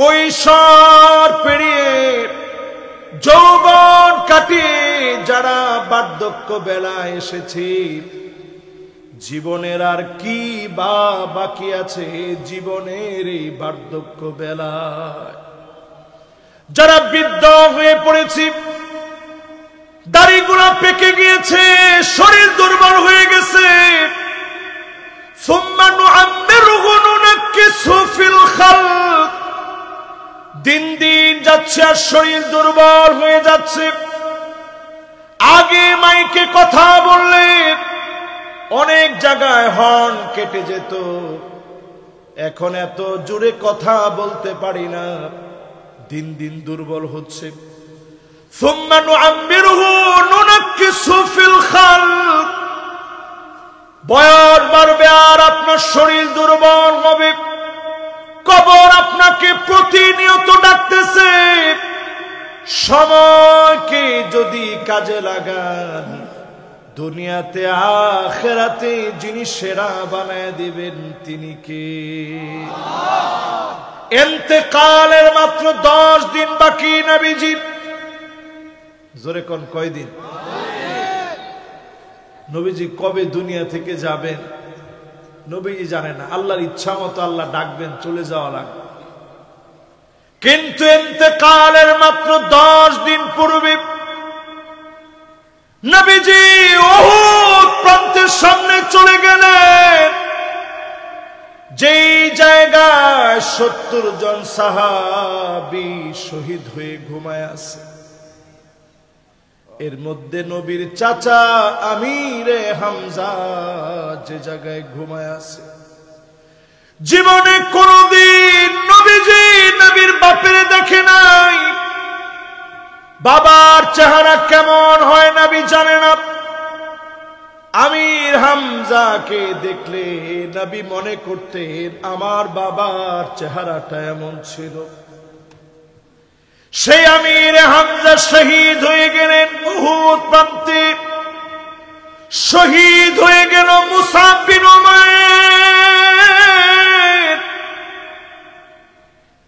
কৈশোর পেরিয়ে যৌবন কাটিয়ে যারা বার্ধক্য বেলায় এসেছি, জীবনের আর কি বা বাকি আছে জীবনের এই বার্ধক্য বেলায়? যারা বৃদ্ধ হয়ে পড়েছি, দাড়িগুলো পেকে গিয়েছে, শরীর দুর্বল হয়ে গেছে, সুম্মা নুআম্মিরুহু নুনাক্কিসহু ফিল খালক, দিন দিন যাচ্ছে আর শরীর দুর্বল হয়ে যাচ্ছে। আগে মাইকে কথা বললে অনেক জায়গায় হর্ন কেটে যেত, এখন এত জোরে কথা বলতে পারি না, দিন দিন দুর্বল হচ্ছে। সুম্মা নুআম্মিরুহু নুনাক্কিসহু ফিল খালক, বয়স বাড়বে আর আপনার শরীর দুর্বল হবে, কবর আপনাকে প্রতিনিয়ত ডাকতেছে। সময়কে যদি কাজে লাগান দুনিয়াতে আখিরাতে যিনি সেরা বানায় দিবেন তিনি কে? ইন্তেকালের মাত্র 10 দিন বাকি নবীজি। জোরে কোন কয়দিন? নবীজি কবে দুনিয়া থেকে যাবেন নবীজি জানে না। আল্লাহর ইচ্ছা মতো আল্লাহ ডাকবেন, চলে যাওয়া লাগবে। কিন্তু ইন্তেকালের মাত্র 10 দিন পূর্বে নবীজি উহুদ প্রান্তের সামনে চলে গেলেন, যেই জায়গায় 70 জন সাহাবী শহীদ হয়ে ঘুমায় আছে। এর মধ্যে নবীর চাচা আমিরে হামজা যে জায়গায় ঘুমায় আছে। জীবনে কোনদিন নবীজি নবীর বাপের দেখে নাই। বাবার চেহারা কেমন হয় নবী জানে না। আমির হামজাকে দেখলে নবী মনে করতেন আমার বাবার চেহারাটা এমন ছিল। সেই আমির হামজা শহীদ হয়ে গেলেন উহুদ প্রান্তে। শহীদ হয়ে গেল মুসাব বিন উমাইর।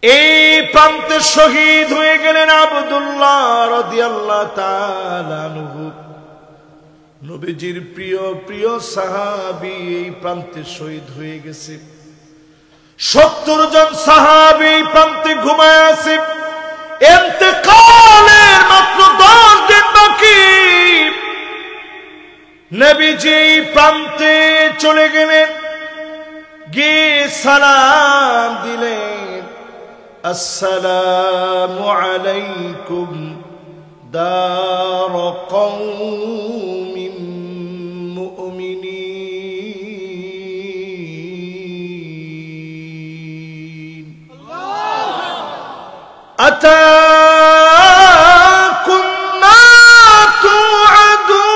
এই প্রান্তে শহীদ হয়ে গেলেন আব্দুল্লাহ রাদিয়াল্লাহু তাআলা আনহু। নবীজির প্রিয় প্রিয় সাহাবী এই প্রান্তে শহীদ হয়ে গেছে। 70 জন সাহাবী এই প্রান্তে ঘুমায় আছে। ইন্তেকালের মাত্র 10 দিন বাকি। নবীজি এই প্রান্তে চলে গেলেন, গিয়ে সালাম দিলেন, আসসালামু আলাইকুম দার কওমিন মুমিনিন। আতাকুম মা তুআদুন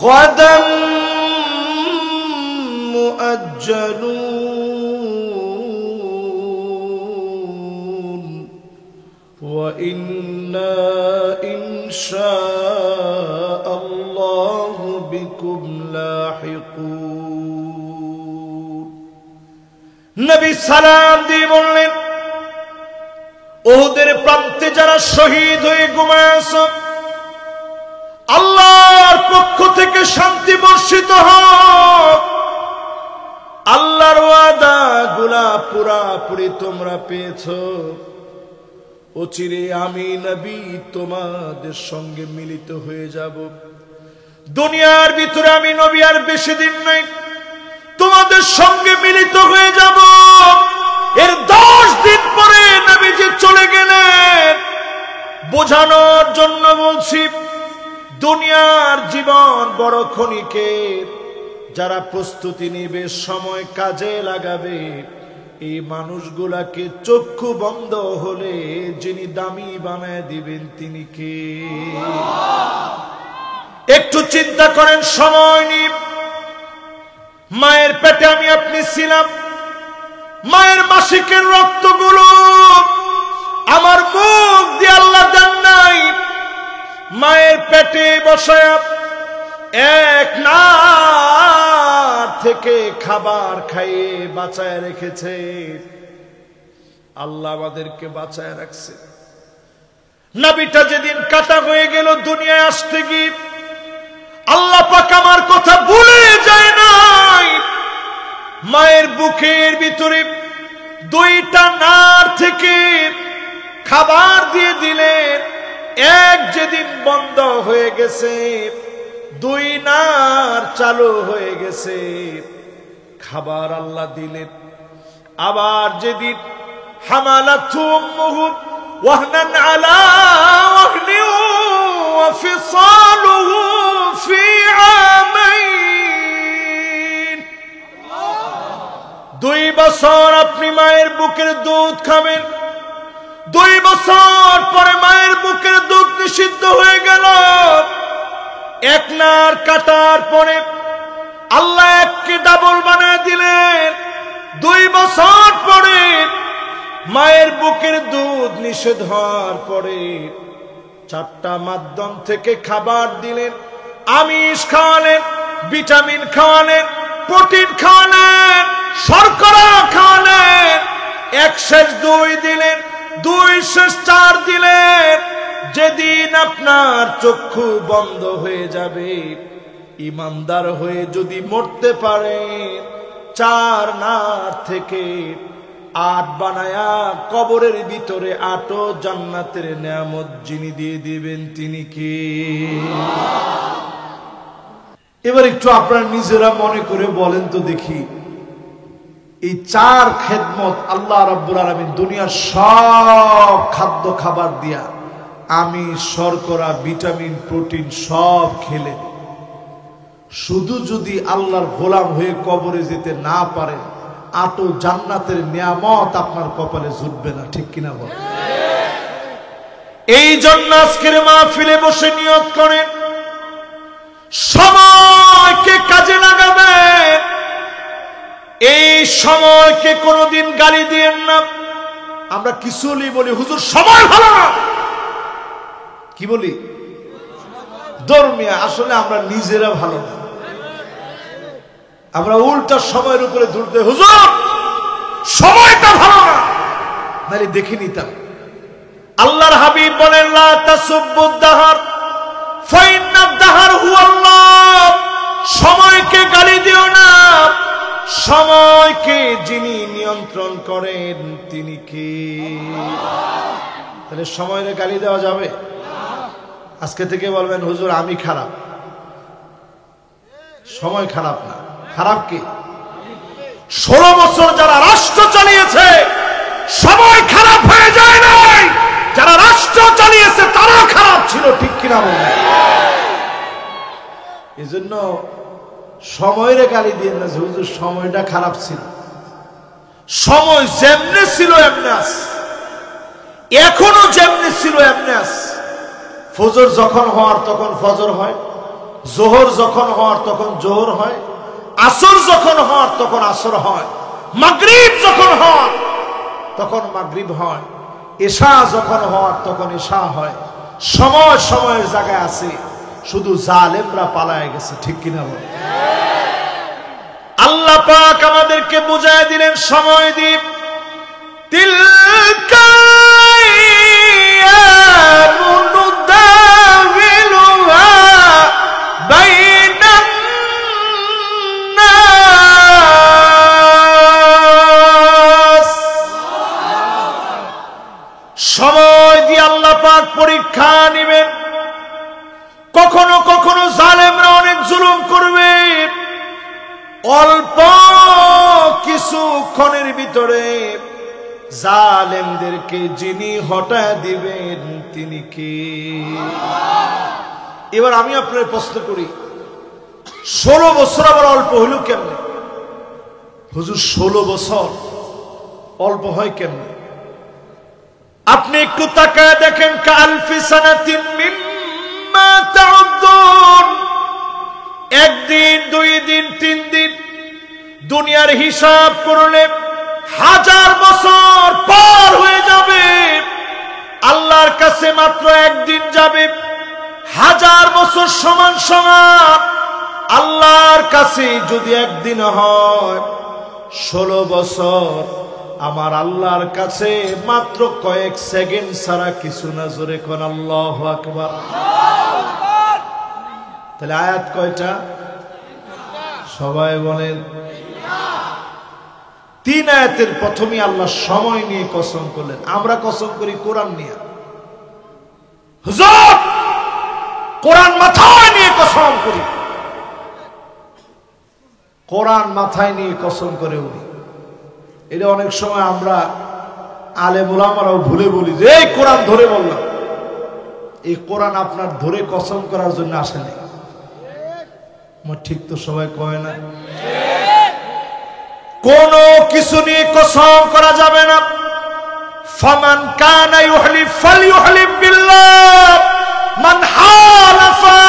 গাদান মুআজ্জালুন ওয়া ইন্না ইনশাআল্লাহু বিকুম লাহিকুন। নবী সালাম দিয়ে বললেন, উহুদের প্রান্তে যারা শহীদ হয়ে ঘুমায় আছো, আল্লাহর পক্ষ থেকে শান্তি বর্ষিত হোক। আল্লাহর ওয়াদা গুলা পুরাপুরি তোমরা পেয়েছো। অচিরে আমি নবী তোমাদের সঙ্গে মিলিত হয়ে যাব। দুনিয়ার ভিতরে আমি নবী আর বেশি দিন নাই, তোমাদের সঙ্গে মিলিত হয়ে যাব। এর 10 দিন পরে নবীজি চলে গেলেন। বোঝানোর জন্য বলছি, দুনিয়ার জীবন বড় ক্ষণিকের। যারা প্রস্তুতি নেবে, সময় কাজে লাগাবে, এই মানুষগুলাকে চক্ষু বন্ধ হলে যিনি দামি বানায় দিবেন তিনি কে? একটু চিন্তা করেন, সময় নিয়ে। মায়ের পেটে আমি আপনি ছিলাম। মায়ের মাসিকের রক্তগুলো আমার মুখ দিয়ে আল্লাহ দেন নাই। মায়ের পেটে বসায় এক নার থেকে খাবার খাইয়ে বাঁচায় রেখেছে। আল্লাহ আমাদেরকে বাঁচায় রাখছে। নবীটা যেদিন কাটা হয়ে গেল দুনিয়ায় আসতে গিয়ে, আল্লাহ পাক আমার কথা ভুলে যায় নাই। মায়ের বুকের ভিতরে 2টা নার থেকে খাবার দিয়ে দিলেন। এক যেদিন বন্ধ হয়ে গেছে, 2 নার চালু হয়ে গেছে। খাবার আল্লাহ দিলেন। আবার যেদিন হামালাতহু উম্মুহু ওয়াহনান আলা ওয়াহনি ওয়া ফিসালুহু ফি আমাইন। 2 বছর আপনি মায়ের বুকের দুধ খাবেন। 2 বছর পরে মায়ের বুকের দুধ নিষিদ্ধ হয়ে গেল। এক নার কাটার পরে আল্লাহ এককে ডাবল বানিয়ে দিলেন। 2 বছর পরে মায়ের বুকের দুধ নিষেধ হওয়ার পরে 4টা মাধ্যম থেকে খাবার দিলেন। আমিষ খাওয়ালেন, ভিটামিন খাওয়ালেন, প্রোটিন খাওয়ালেন, শর্করা খাওয়ালেন। 1 শেষ 2 দিলেন, 2 শেষ 4 দিলেন। যেদিন আপনার চক্ষু বন্ধ হয়ে যাবে, ইমানদার হয়ে যদি মরতে পারেন, 4 নার থেকে 8 বানায়া কবরের ভিতরে 8ও জান্নাতের নিয়ামত যিনি দিয়ে দিবেন তিনি কে? এবার একটু আপনারা নিজেরা মনে করে বলেন তো দেখি, এই চার খেদমত আল্লাহ রাব্বুল আলামিন দুনিয়ার সব খাদ্য খাবার দিয়া আমি শর্করা ভিটামিন প্রোটিন সব খেলে শুধু যদি আল্লাহর গোলাম হয়ে কবরে যেতে না পারেন আটো জান্নাতের নিয়ামত আপনার কপালে জুটবে না, ঠিক কিনা বল? এই জন্য আজকের মাহফিলে বসে নিয়ত করেন সময়কে কাজে লাগাবেন, এই সময়কে কোনোদিন গালি দিয়েন না। আমরা কিছু বলি হুজুর সময় ভালো না, কি বলি ধর্মিয়া, আসলে আমরা নিজেরা ভালো না, আমরা উল্টা সময়ের উপরে দৌড়তে হুজুর সময়টা ভালো না, নাহলে দেখে নিতাম। আল্লাহর হাবিব বলেন লা তাসুব্বুদ দাহার ফাইন্নাদ দাহার হুয়াল্লাহ, সময়কে গালি দিও না, সময়কে যিনি নিয়ন্ত্রণ করেন তিনি কে? তাহলে সময়ের গালি দেওয়া যাবে? আজকে থেকে বলবেন হুজুর আমি খারাপ, সময় খারাপ না, খারাপ কি? 16 বছর যারা রাষ্ট্র চালিয়েছে সময় খারাপ হয়ে যায় নাই, যারা রাষ্ট্র চালিয়েছে তারা খারাপ ছিল, ঠিক কিনা বলেন? এই জন্য সময়ের গালি দিয়ে না যে হুজুর সময়টা খারাপ ছিল। সময় যেমনে ছিল এমনে আছে, এখনো যেমনে ছিল এমনে আছে। ফজর যখন হওয়ার তখন ফজর হয়, জোহর যখন হওয়ার তখন জোহর হয়, আসর যখন হওয়ার তখন আসর হয়, মাগরিব যখন হয় তখন মাগরিব হয়, এশা যখন হওয়ার তখন এশা হয়। সময় সময়ের জায়গায় আছে, শুধু জালেমরা পালায় গেছে, ঠিক কিনা বলে? আল্লাহ পাক আমাদেরকে বুঝায় দিলেন সময় দ্বীপ তিলকা সময় দিয়ে আল্লাহ পাক পরীক্ষা নেবেন। কখনো কখনো জালেমরা অনেক জুলুম করবে, অল্প কিছুক্ষণের ভিতরে জালেমদেরকে যিনি হটায় দিবেন তিনি কে? এবার আমি আপনার প্রশ্ন করি, 16 বছর আবার অল্প হইল কেমনে? হুজুর 16 বছর অল্প হয় কেমনে? আপনি একটু তাকায় দেখেন, কালফি সানাতিন মিম্মা তাউদ্দুন, একদিন, 2 দিন, 3 দিন, দুনিয়ার হিসাব করলে 1000 বছর পার হয়ে যাবে। আল্লাহর কাছে মাত্র একদিন যাবে, 1000 বছর সমান সমান। আল্লাহর কাছে যদি একদিন হয় 16 বছর, আমার আল্লাহর কাছে মাত্র কয়েক সেকেন্ড ছাড়া কিছু না। জোরে কোন আল্লাহু আকবার। তাহলে আয়াত কয়টা? সবাই বলেন। 3 আয়াতের প্রথমে আল্লাহ সময় নিয়ে কসম করলেন। আমরা কসম করি কোরআন নিয়ে। হুজুর কোরআন মাথায় নিয়ে কসম করি, কোরআন মাথায় নিয়ে কসম করে উনি। এটা অনেক সময় আমরা আলেম ওলামারাও ভুলে বলি যে এই কোরআন ধরে বললাম। এই কোরআন আপনার ধরে কসম করার জন্য আসেনি। ঠিক তো সবাই কয় না? কোন কিছু নিয়ে কসম করা যাবে না। ফামান কানা ইউহলিফ ফালইউহলিফ বিল্লাহ, মান হালাফা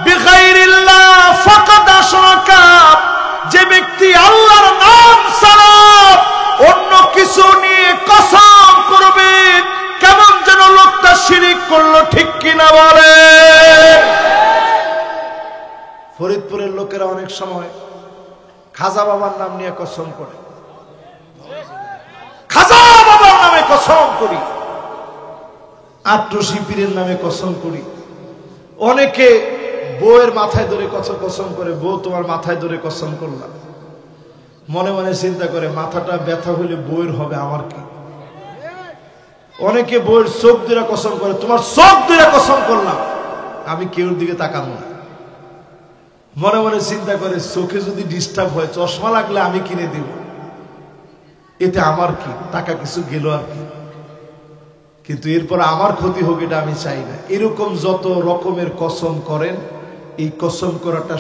বিগাইরিল্লাহ ফাকাদ আশরাকা। যে ব্যক্তি আল্লাহর নাম ছাড়া অন্য কিছু নিয়ে কসম করবে, কেমন যেন লোকটা শিরিক করলো, ঠিক কিনা বলে? ফরিদপুরের লোকেরা অনেক সময় খাজা বাবার নাম নিয়ে কসম করে। খাজা বাবার নামে কসম করি, আট্টু শিপিরের নামে কসম করি। অনেকে বউয়ের মাথায় ধরে কসম করে, বউ তোমার মাথায় ধরে কসম করলাম। মনে মনে চিন্তা করে মাথাটা ব্যথা হইলে বউয়ের হবে, আমার কি? অনেকে বউয়ের চোখ ধরে কসম করে, তোমার চোখ ধরে কসম করলাম, আমি কেউর দিকে তাকাবো না। মনে মনে চিন্তা করে চোখে যদি ডিস্টার্ব হয়, চশমা লাগলে আমি কিনে দিব, এতে আমার কি, টাকা কিছু গেল আর কি, কিন্তু এরপর আমার ক্ষতি হোক এটা আমি চাই না। এরকম যত রকমের কসম করেন, এই কসম করাটা